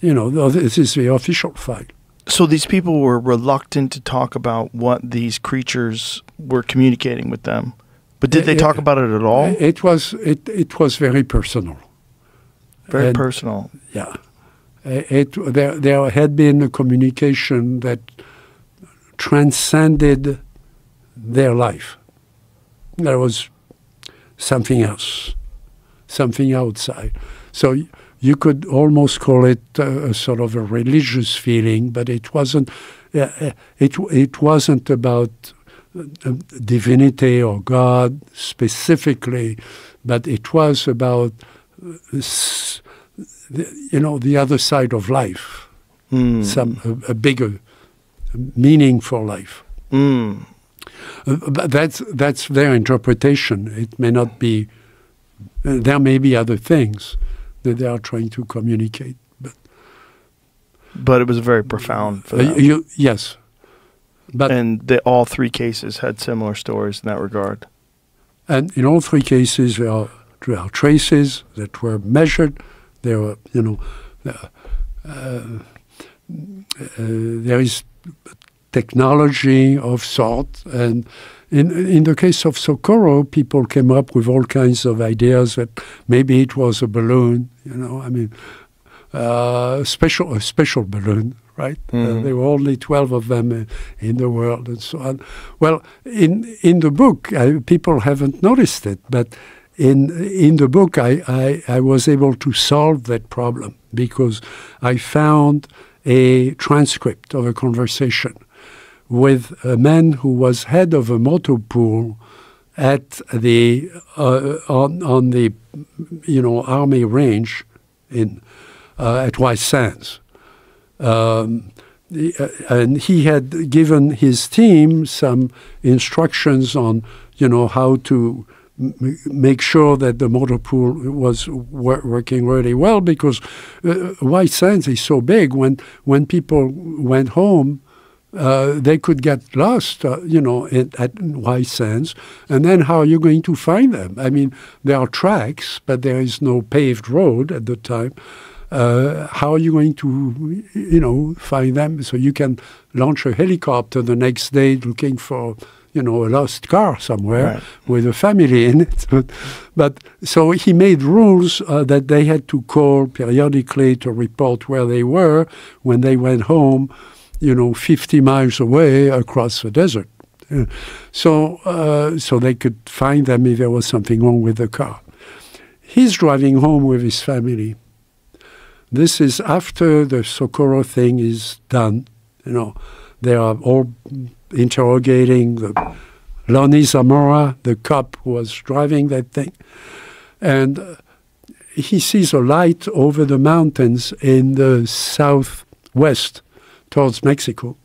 This is the official file. So these people were reluctant to talk about what these creatures were communicating with them. But did they talk about it at all? It was very personal. Very personal. Yeah. There had been a communication that transcended their life. There was something else, something outside. So you could almost call it a sort of a religious feeling, but it wasn't. It wasn't about divinity or God specifically, but it was about the other side of life, a bigger meaning for life. But that's their interpretation. It may not be. There may be other things that they are trying to communicate, but it was very profound for them. Yes, and all 3 cases had similar stories in that regard. And in all 3 cases, there are traces that were measured. There were, there is technology of sort, and in the case of Socorro, people came up with all kinds of ideas that maybe it was a balloon, a special balloon, right? There were only 12 of them in the world, and so on. Well, in the book, people haven't noticed it, but in the book, I was able to solve that problem because I found a transcript of a conversation with a man who was head of a motor pool at the on the Army range at White Sands, and he had given his team some instructions on how to make sure that the motor pool was working really well, because White Sands is so big. When people went home, they could get lost, at White Sands, and then how are you going to find them? I mean, there are tracks, but there is no paved road at the time. How are you going to, find them? So you can launch a helicopter the next day looking for, a lost car somewhere with a family in it. But so he made rules that they had to call periodically to report where they were when they went home, 50 miles away across the desert. So they could find them if there was something wrong with the car. He's driving home with his family. This is after the Socorro thing is done. They are all interrogating Lonnie Zamora, the cop who was driving that thing. And he sees a light over the mountains in the southwest towards Mexico.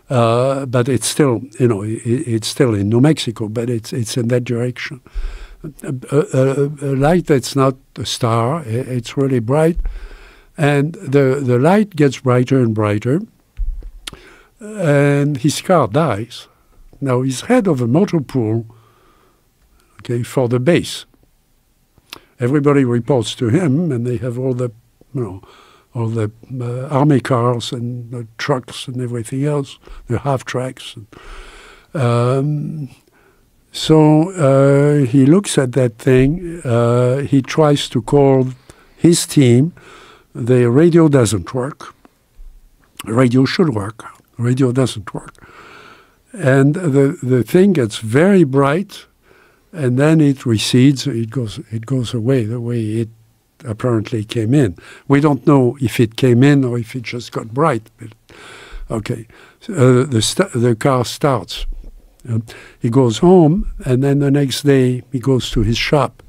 But it's still, it's still in New Mexico, but it's in that direction. A light that's not a star, it's really bright. And the light gets brighter and brighter, and his car dies. Now, he's head of a motor pool, okay, for the base. Everybody reports to him, and they have all the, army cars and the trucks and everything else, the half-tracks. So he looks at that thing. He tries to call his team. The radio doesn't work. The radio should work. The radio doesn't work. And the thing gets very bright, and then it recedes. It goes away the way it apparently came in. We don't know if it came in or if it just got bright. Okay, the car starts. He goes home, and then the next day he goes to his shop.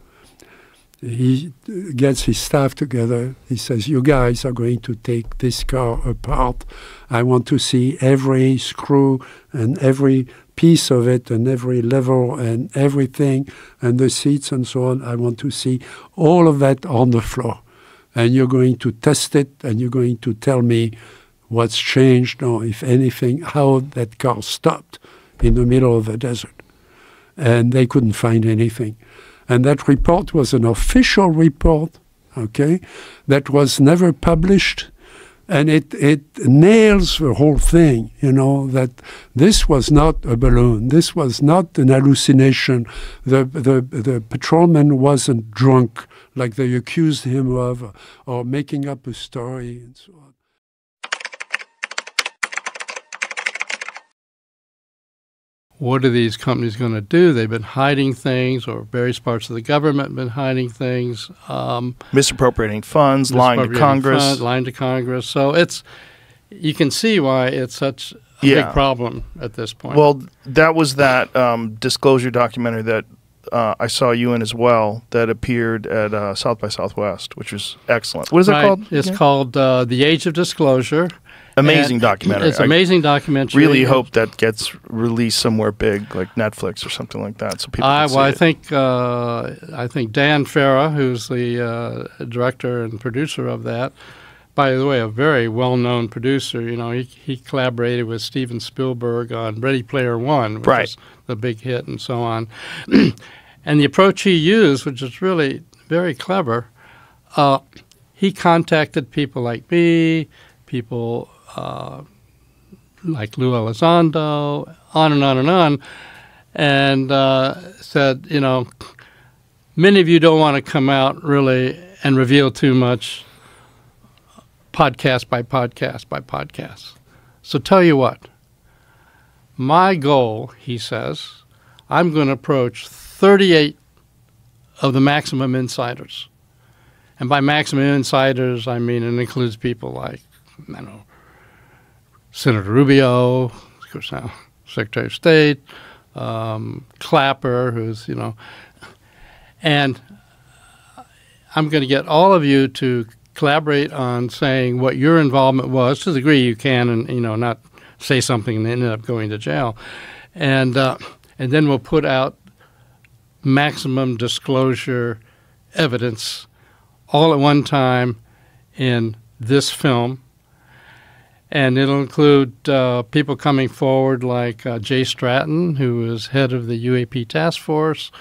He gets his staff together. He says, "You guys are going to take this car apart. I want to see every screw and every piece of it and every lever and everything and the seats and so on. I want to see all of that on the floor. And you're going to test it, and you're going to tell me what's changed or, if anything, how that car stopped in the middle of the desert." And they couldn't find anything. And that report was an official report, okay, that was never published. And it nails the whole thing, that this was not a balloon. This was not an hallucination. The patrolman wasn't drunk like they accused him of, or making up a story and so on. What are these companies going to do? They've been hiding things, or various parts of the government have been hiding things. Misappropriating funds, lying to Congress. So you can see why it's such a big problem at this point. Well, that was that disclosure documentary that I saw you in as well, that appeared at South by Southwest, which was excellent. What is it called? It's called The Age of Disclosure. Amazing documentary. It's an amazing documentary. Really hope that gets released somewhere big, like Netflix or something like that, so people can see it. I think Dan Farah, who's the director and producer of that, by the way, a very well-known producer. He collaborated with Steven Spielberg on Ready Player One, which is the big hit, and so on. And the approach he used, which is really very clever, he contacted people like me, people like Lou Elizondo, on and on and on, and said, many of you don't want to come out really and reveal too much, podcast by podcast by podcast. So tell you what, my goal, he says, I'm going to approach 38 of the maximum insiders. And by maximum insiders, I mean it includes people like, Senator Rubio, of course now Secretary of State, Clapper, who's, and I'm going to get all of you to collaborate on saying what your involvement was, to the degree you can, and, not say something and end up going to jail. And then we'll put out maximum disclosure evidence all at one time in this film. And it'll include people coming forward like Jay Stratton, who is head of the UAP task force.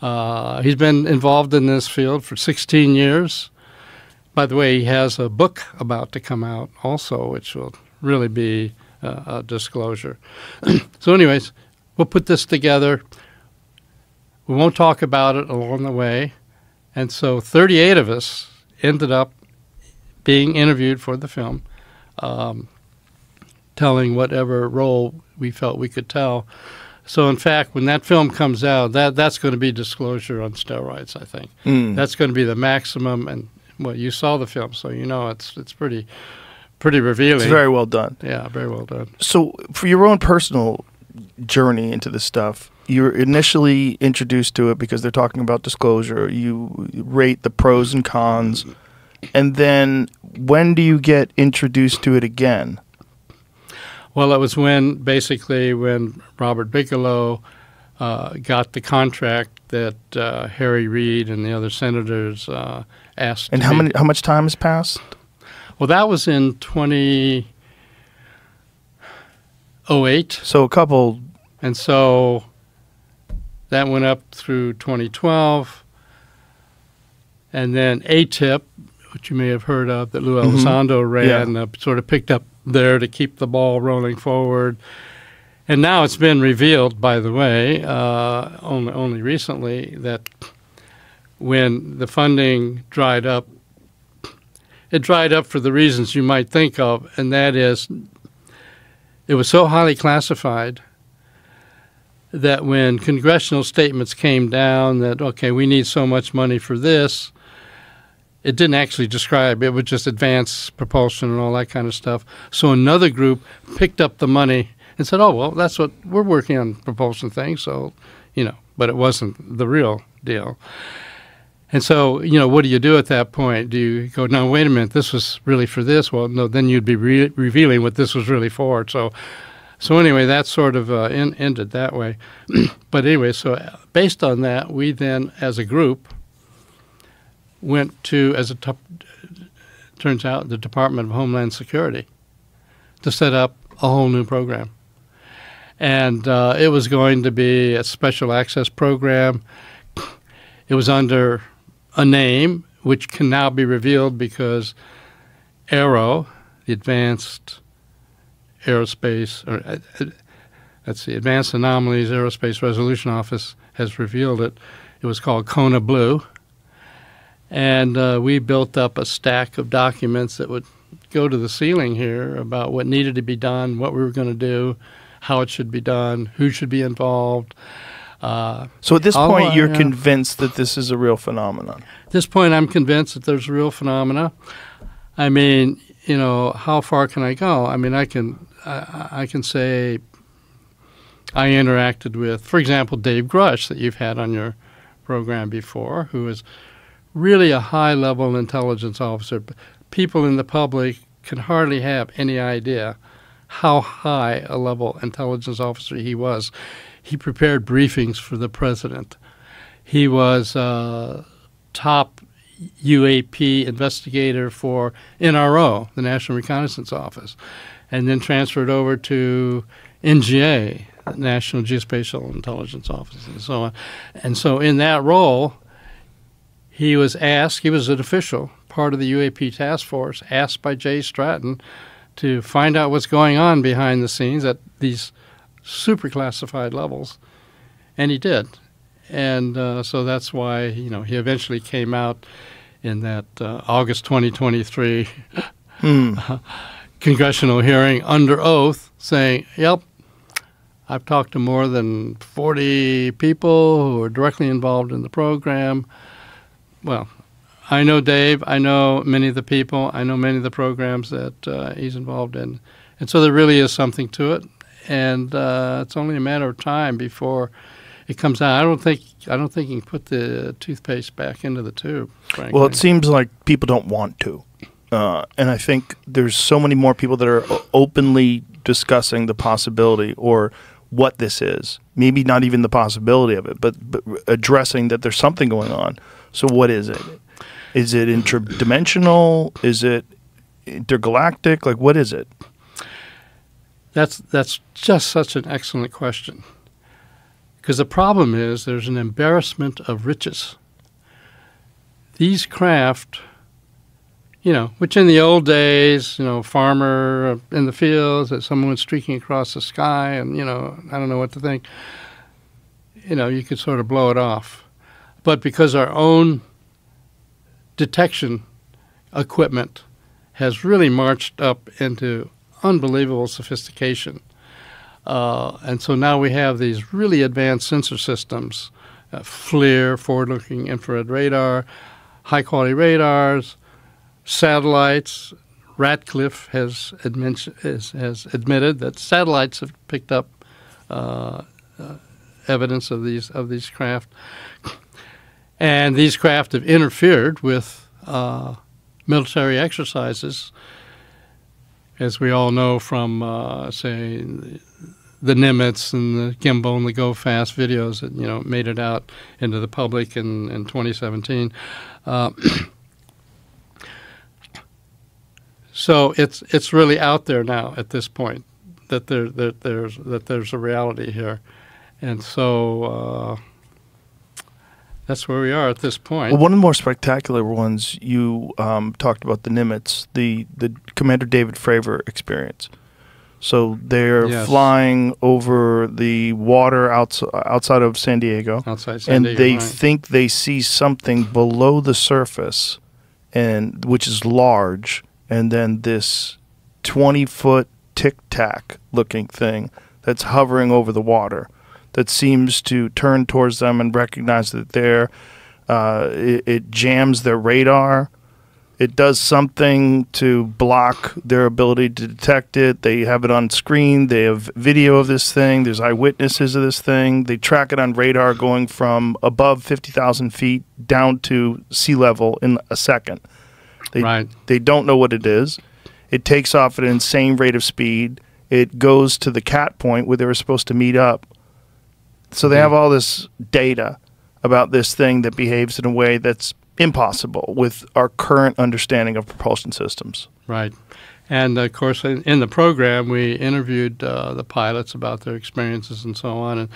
He's been involved in this field for 16 years. By the way, he has a book about to come out also, which will really be a disclosure. So anyways, we'll put this together. We won't talk about it along the way. And so 38 of us ended up being interviewed for the film. Telling whatever role we felt we could tell. So, in fact, when that film comes out, that's going to be disclosure on steroids, I think. That's going to be the maximum. And, well, you saw the film, so you know it's pretty revealing. It's very well done. Yeah, very well done. So, for your own personal journey into this stuff, you're initially introduced to it because they're talking about disclosure. You rate the pros and cons. And then when do you get introduced to it again? Well, it was when Robert Bigelow got the contract that Harry Reid and the other senators asked. And how much time has passed? Well, that was in 2008. So a couple. And so that went up through 2012. And then ATIP, which you may have heard of, that Lou Elizondo ran, sort of picked up there to keep the ball rolling forward. And now it's been revealed, by the way, only recently, that when the funding dried up, it dried up for the reasons you might think of, and that is it was so highly classified that when congressional statements came down that, okay, we need so much money for this, it didn't actually describe. It would just advance propulsion and all that kind of stuff. So another group picked up the money and said, oh, well, that's what we're working on, propulsion things. So, but it wasn't the real deal. And so, what do you do at that point? Do you go, no, wait a minute, this was really for this? Well, no, then you'd be revealing what this was really for. So anyway, that sort of ended that way. But anyway, so based on that, we then, as a group, went to, turns out, the Department of Homeland Security to set up a whole new program. And it was going to be a special access program. It was under a name which can now be revealed because AARO, the Advanced Aerospace, Advanced Anomalies Aerospace Resolution Office has revealed it. It was called Kona Blue. And we built up a stack of documents that would go to the ceiling here about what needed to be done, what we were going to do, how it should be done, who should be involved. So at this point, you're convinced that this is a real phenomenon? At this point, I'm convinced that there's a real phenomena. I mean, how far can I go? I mean, I can say I interacted with, for example, Dave Grush that you've had on your program before, who is really a high-level intelligence officer. People in the public can hardly have any idea how high a level intelligence officer he was. He prepared briefings for the president. He was top UAP investigator for NRO, the National Reconnaissance Office, and then transferred over to NGA, the National Geospatial Intelligence Office, and so on. And so in that role, he was asked, he was an official, part of the UAP task force, asked by Jay Stratton to find out what's going on behind the scenes at these super classified levels, and he did. And so that's why, he eventually came out in that August 2023 congressional hearing under oath saying, yep, I've talked to more than 40 people who are directly involved in the program. Well, I know Dave. I know many of the people. I know many of the programs that he's involved in. And so there really is something to it. And it's only a matter of time before it comes out. I don't think you can put the toothpaste back into the tube, frankly. Well, it seems like people don't want to. And I think there's so many more people that are openly discussing the possibility or what this is. Maybe not even the possibility of it, but addressing that there's something going on. So what is it? Is it interdimensional? Is it intergalactic? Like, what is it? That's just such an excellent question. Because the problem is there's an embarrassment of riches. These craft, which in the old days, farmer in the fields, that someone was streaking across the sky and, I don't know what to think, you could sort of blow it off. But because our own detection equipment has really marched up into unbelievable sophistication. And so now we have these really advanced sensor systems, FLIR, forward-looking infrared radar, high-quality radars, satellites. Ratcliffe has admitted that satellites have picked up evidence of these craft, and these craft have interfered with military exercises, as we all know from say the Nimitz and the Gimbal and the Go Fast videos that made it out into the public in 2017. So it's really out there now at this point that there's a reality here, and so that's where we are at this point. Well, one of the more spectacular ones you talked about, the Nimitz, the Commander David Fravor experience. So they're flying over the water outside of San Diego, and they think they see something below the surface, and which is large, and then this 20-foot tic-tac looking thing that's hovering over the water that seems to turn towards them and recognize that it jams their radar. It does something to block their ability to detect it. They have it on screen. They have video of this thing. There's eyewitnesses of this thing. They track it on radar going from above 50,000 feet down to sea level in a second. They don't know what it is. It takes off at an insane rate of speed. It goes to the cat point where they were supposed to meet up. So they have all this data about this thing that behaves in a way that's impossible with our current understanding of propulsion systems. Right. And, of course, in the program, we interviewed the pilots about their experiences and so on.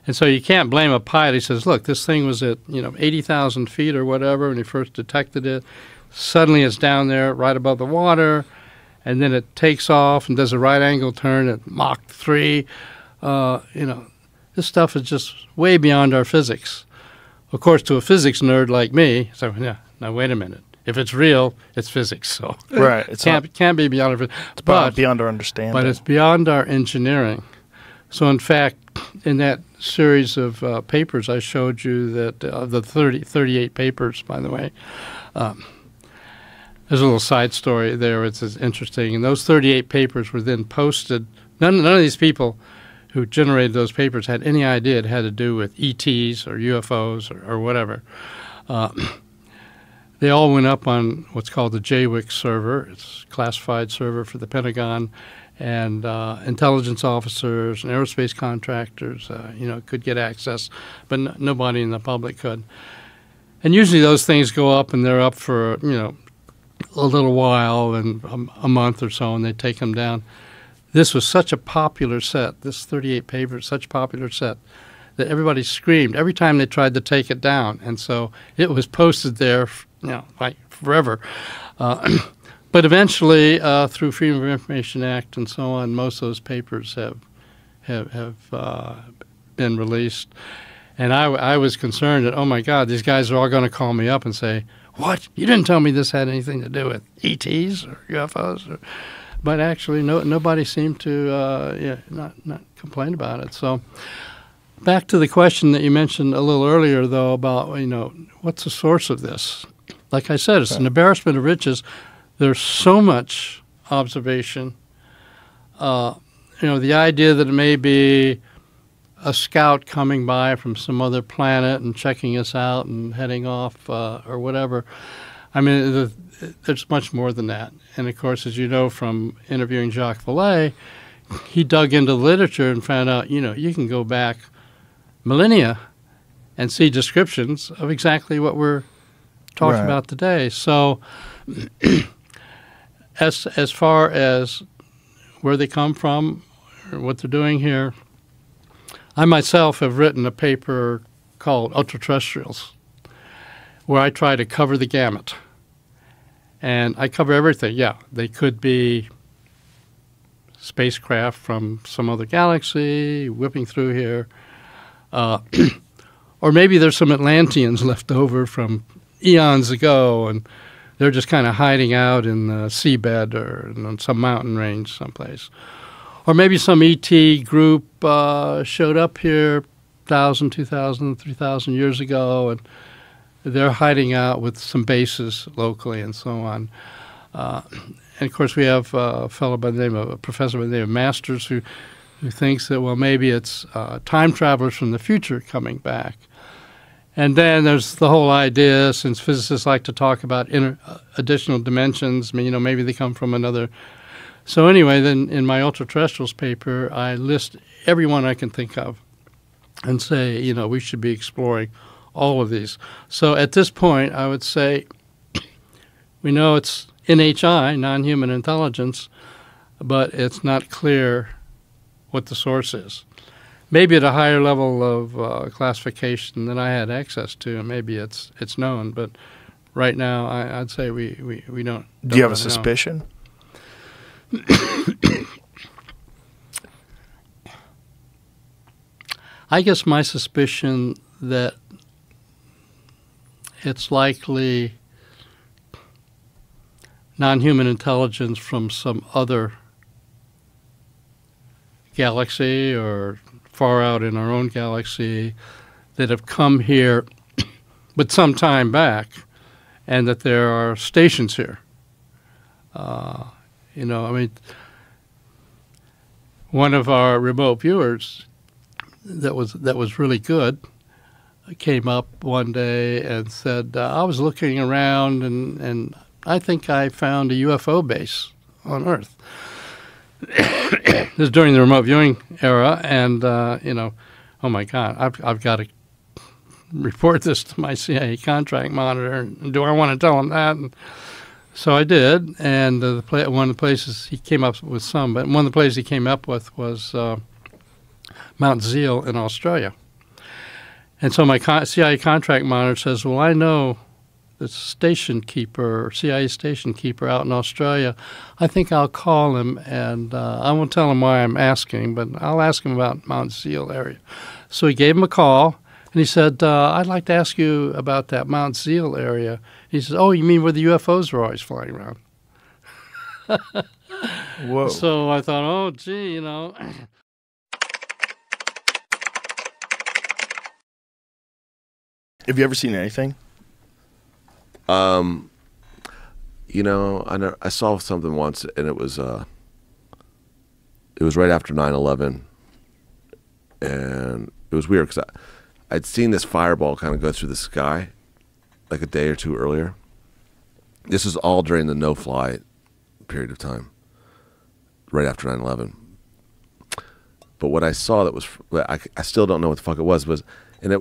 And so you can't blame a pilot. He says, look, this thing was at 80,000 feet or whatever when he first detected it. Suddenly it's down there right above the water, and then it takes off and does a right-angle turn at Mach 3. This stuff is just way beyond our physics. Of course, to a physics nerd like me, so now wait a minute. If it's real, it's physics. So it can't be beyond our physics. It's beyond our understanding. But it's beyond our engineering. So in fact, in that series of papers I showed you, that of the 38 papers, by the way, there's a little side story there. It's interesting. And those 38 papers were then posted. None of these people who generated those papers had any idea it had to do with ETs or UFOs or whatever. They all went up on what's called the JWIC server. It's a classified server for the Pentagon, and intelligence officers and aerospace contractors, could get access, but nobody in the public could. And usually those things go up, and they're up for a little while, and a month or so, and they take them down. This was such a popular set, this 38 papers, such a popular set, that everybody screamed every time they tried to take it down. And so it was posted there, like forever. But eventually, through Freedom of Information Act and so on, most of those papers have been released. And I was concerned that, oh, my God, these guys are all going to call me up and say, what? You didn't tell me this had anything to do with ETs or UFOs? But actually, nobody seemed to not complain about it. So back to the question that you mentioned a little earlier, though, about, what's the source of this? Like I said, it's an embarrassment of riches. There's so much observation. The idea that it may be a scout coming by from some other planet and checking us out and heading off or whatever. I mean, there's much more than that. And, of course, as you know from interviewing Jacques Vallée, he dug into the literature and found out, you can go back millennia and see descriptions of exactly what we're talking about today. So as far as where they come from or what they're doing here, I myself have written a paper called Ultraterrestrials, where I try to cover the gamut. And I cover everything. Yeah, they could be spacecraft from some other galaxy whipping through here. Or maybe there's some Atlanteans left over from eons ago, and they're just kind of hiding out in the seabed or in some mountain range someplace. Or maybe some ET group showed up here 1,000, 2,000, 3,000 years ago, and they're hiding out with some bases locally and so on. And, of course, we have a fellow by the name of a professor by the name of Masters who who thinks that, well, maybe it's time travelers from the future coming back. And then there's the whole idea, since physicists like to talk about additional dimensions, I mean, you know, maybe they come from another. So anyway, then in my ultra-terrestrials paper, I list everyone I can think of and say, you know, we should be exploring all of these. So at this point, I would say we know it's NHI, non-human intelligence, but it's not clear what the source is. Maybe at a higher level of classification than I had access to, and maybe it's known. But right now, I'd say we don't. Do you have a suspicion? I guess my suspicion that it's likely non-human intelligence from some other galaxy or far out in our own galaxy that have come here but some time back, and that there are stations here. You know, I mean, one of our remote viewers that was really good came up one day and said, I was looking around and I think I found a UFO base on Earth. This is during the remote viewing era, and you know, oh my God, I've got to report this to my CIA contract monitor. And do I want to tell him that? And so I did, and one of the places he came up with some, but one of the places he came up with was Mount Zeal in Australia. And so my CIA contract monitor says, well, I know the station keeper, CIA station keeper out in Australia. I think I'll call him, and I won't tell him why I'm asking, but I'll ask him about Mount Zeal area. So he gave him a call, and he said, I'd like to ask you about that Mount Zeal area. He says, oh, you mean where the UFOs are always flying around? Whoa. So I thought, oh, gee, you know. Have you ever seen anything? You know, I saw something once, and it was right after 9/11, and it was weird because I'd seen this fireball kind of go through the sky like a day or two earlier. This was all during the no-fly period of time, right after 9/11. But what I saw that was, I still don't know what the fuck it was, and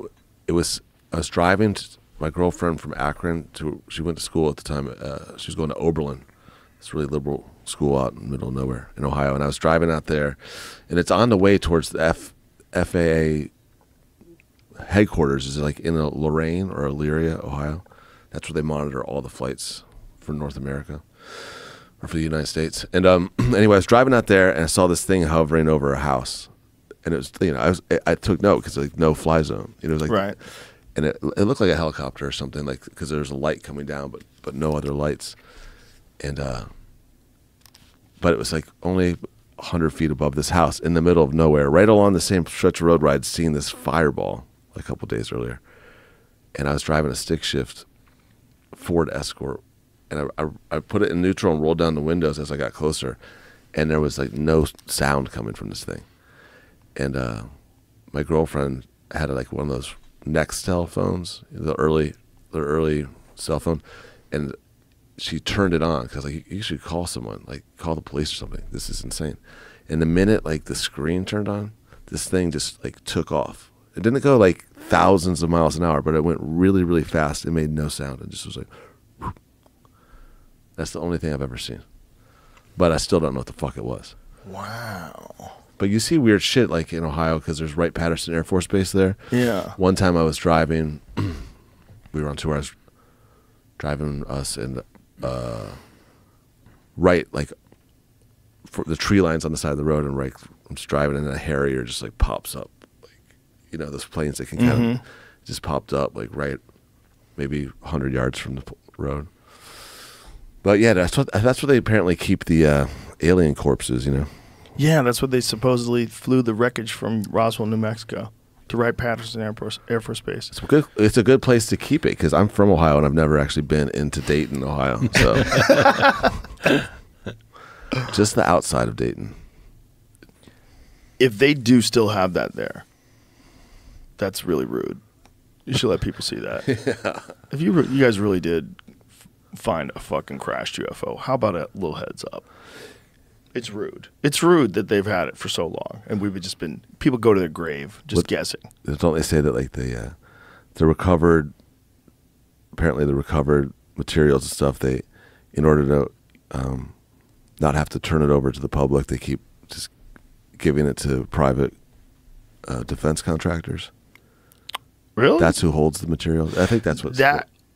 it was, I was driving my girlfriend from Akron she went to school at the time. She was going to Oberlin, this really liberal school out in the middle of nowhere in Ohio. And I was driving out there, and it's on the way towards the FAA headquarters. Is like in Lorain or Elyria, Ohio. That's where they monitor all the flights for North America or for the United States. And anyway, I was driving out there, and I saw this thing hovering over a house, and it was, you know, I took note because like no fly zone. It was like right. And it looked like a helicopter or something, like because there was a light coming down, but no other lights. And but it was like only 100 feet above this house in the middle of nowhere, right along the same stretch of road where I'd seen this fireball a couple days earlier. And I was driving a stick shift Ford Escort, and I put it in neutral and rolled down the windows as I got closer, and there was like no sound coming from this thing. And my girlfriend had like one of those Nextel phones, the early cell phone, and she turned it on because like you should call someone, like call the police or something. This is insane. And the minute like the screen turned on, this thing just like took off. It didn't go like thousands of miles an hour, but it went really, really fast. It made no sound. It just was like, whoop. That's the only thing I've ever seen. But I still don't know what the fuck it was. Wow. But you see weird shit like in Ohio because there's Wright-Patterson Air Force Base there. Yeah. One time I was driving, we were on tour. I was driving us and right like for the tree lines on the side of the road, and right I'm just driving and a Harrier just like pops up, like, you know, those planes that can kind of just popped up like right maybe 100 yards from the road. But yeah, that's where they apparently keep the alien corpses, you know. Yeah, that's what they supposedly flew the wreckage from Roswell, New Mexico, to Wright-Patterson Air Force Base. It's a good place to keep it because I'm from Ohio and I've never actually been into Dayton, Ohio. So just the outside of Dayton. if they do still have that there, that's really rude. You should let people see that. Yeah. If you guys really did find a fucking crashed UFO, how about a little heads up? It's rude. It's rude that they've had it for so long, and we've just been people go to their grave just guessing. Don't they say that like the recovered, apparently the recovered materials and stuff, they, in order to not have to turn it over to the public, they keep just giving it to private defense contractors. Really? That's who holds the materials. I think that's what.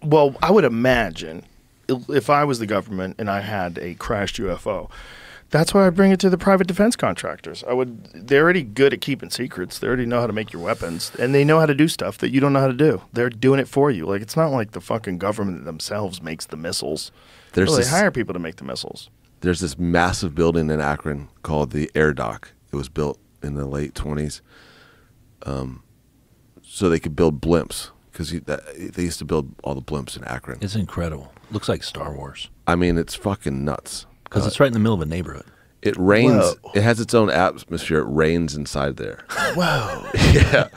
Well, I would imagine if I was the government and I had a crashed UFO, that's why I bring it to the private defense contractors. They're already good at keeping secrets. They already know how to make your weapons, and they know how to do stuff that you don't know how to do. They're doing it for you. Like, it's not like the fucking government themselves makes the missiles. They hire people to make the missiles. There's this massive building in Akron called the Air Dock. It was built in the late 20s, so they could build blimps, because they used to build all the blimps in Akron. It's incredible. Looks like Star Wars. I mean, it's fucking nuts. Because it's right in the middle of a neighborhood. It rains. Whoa. It has its own atmosphere. It rains inside there. Whoa. Yeah.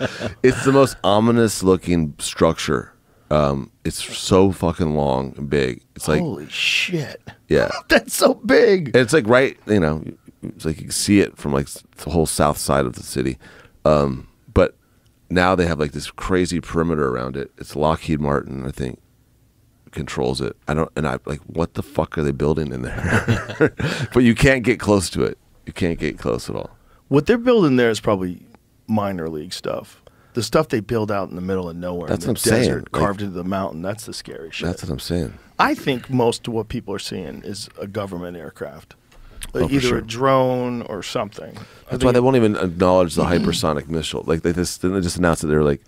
It's the most ominous looking structure. It's so fucking long and big. It's like, holy shit. Yeah. That's so big. And it's like right, it's like you can see it from like the whole south side of the city. But now they have like this crazy perimeter around it. It's Lockheed Martin, I think, controls it. What the fuck are they building in there? But you can't get close to it. You can't get close at all. What they're building there is probably minor league stuff. The stuff they build out in the middle of nowhere, that's in the desert, carved into the mountain, that's the scary shit. That's what I'm saying. I think most of what people are seeing is a government aircraft. Either sure. a drone or something. That's why they won't even acknowledge the hypersonic missile. Like they just announced that they're like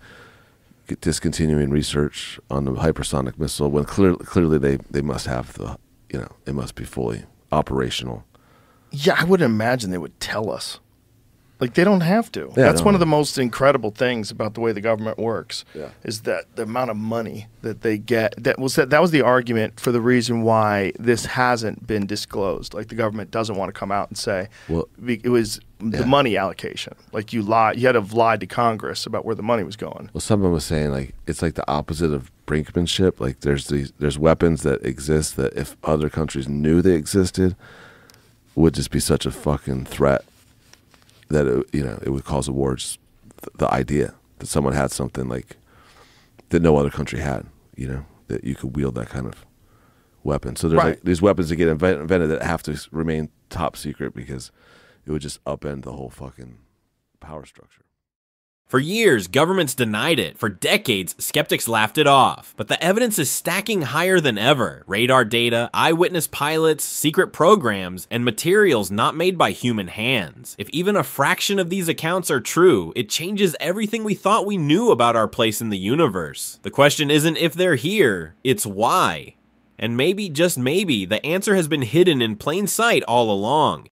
discontinuing research on the hypersonic missile, when clearly they must have the, it must be fully operational. Yeah, I would imagine they would tell us. Like, they don't have to. Yeah, that's one of the most incredible things about the way the government works, is that the amount of money that they get. That was the argument for the reason why this hasn't been disclosed. Like, the government doesn't want to come out and say, well, it was the money allocation. Like, you had to have lied to Congress about where the money was going. Well, someone was saying, like, it's like the opposite of brinkmanship. Like, there's weapons that exist that if other countries knew they existed, would just be such a fucking threat that it would cause a war. Just the idea that someone had something like that no other country had, that you could wield that kind of weapon. So there's like these weapons that get invented that have to remain top secret because it would just upend the whole fucking power structure. For years, governments denied it. For decades, skeptics laughed it off. But the evidence is stacking higher than ever. Radar data, eyewitness pilots, secret programs, and materials not made by human hands. If even a fraction of these accounts are true, it changes everything we thought we knew about our place in the universe. The question isn't if they're here, it's why. And maybe, just maybe, the answer has been hidden in plain sight all along.